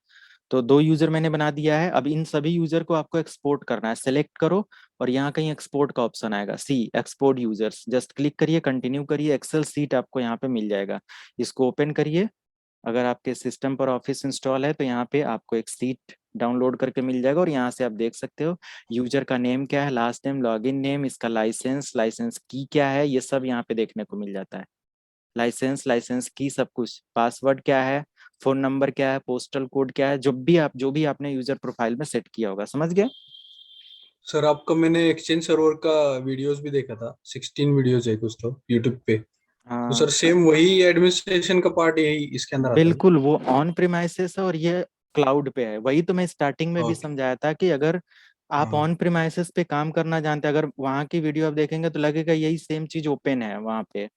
A: तो दो यूजर मैंने बना दिया है, अब इन सभी यूजर को आपको एक्सपोर्ट करना है, सेलेक्ट करो और यहाँ कहीं एक्सपोर्ट का ऑप्शन आएगा, सी एक्सपोर्ट यूजर्स, जस्ट क्लिक करिए, कंटिन्यू करिए, एक्सेल सीट आपको यहाँ पे मिल जाएगा, इसको ओपन करिए। अगर आपके सिस्टम पर ऑफिस इंस्टॉल है तो यहाँ पे आपको एक सीट डाउनलोड करके मिल जाएगा और यहाँ से आप देख सकते हो यूजर का नेम क्या है, लास्ट नेम, लॉगिन नेम, इसका लाइसेंस की क्या है, ये सब यहाँ पे देखने को मिल जाता है। लाइसेंस की सब कुछ, पासवर्ड क्या है, फोन नंबर क्या है, पोस्टल कोड क्या है, जो भी आपने यूजर प्रोफाइल में सेट किया होगा, समझ गए।
C: सर आपका मैंने एक्सचेंज सर्वर का वीडियोस भी देखा था, 16 वीडियोस है कुछ तो यूट्यूब पे। तो
A: हाँ
C: सर सेम वही एडमिनिस्ट्रेशन का पार्ट यही इसके अंदर आता है।
A: बिल्कुल, वो ऑन प्रिमाइसेस है और ये क्लाउड पे है। वही तो मैं स्टार्टिंग में भी
C: ओके।
A: समझाया था कि अगर आप
C: हाँ।
A: ऑन प्रिमाइसेस पे काम करना जानते हैं, अगर वहाँ की वीडियो आप देखेंगे तो लगेगा यही सेम चीज ओपन है वहाँ पे,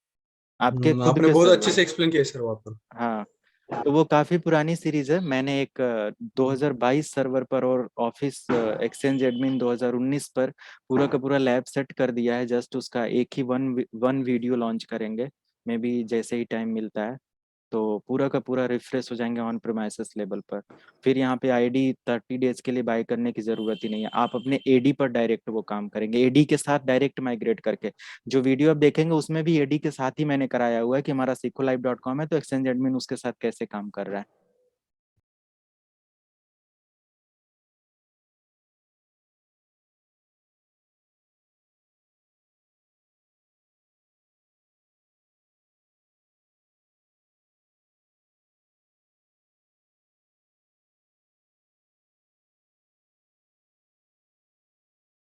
A: आपके खुद
C: आपने
A: के
C: बहुत अच्छे
A: सर्वर।
C: से एक्सप्लेन किया सर वहाँ पर।
A: हाँ, तो वो काफी पुरानी सीरीज है। मैंने एक 2022 सर्वर पर और ऑफिस एक्सचेंज एडमिन 2019 पर पूरा का पूरा लैब सेट कर दिया है। जस्ट उसका एक ही वन वीडियो लॉन्च करेंगे, मे बी जैसे ही टाइम मिलता है, तो पूरा का पूरा रिफ्रेश हो जाएंगे ऑन प्रेमाइसेस लेवल पर। फिर यहाँ पे आईडी 30 डेज के लिए बाय करने की जरूरत ही नहीं है, आप अपने एडी पर डायरेक्ट वो काम करेंगे, एडी के साथ डायरेक्ट माइग्रेट करके। जो वीडियो आप देखेंगे उसमें भी एडी के साथ ही मैंने कराया हुआ है कि हमारा sequelive.com है तो एक्सचेंज एडमिन उसके साथ कैसे काम कर रहा है।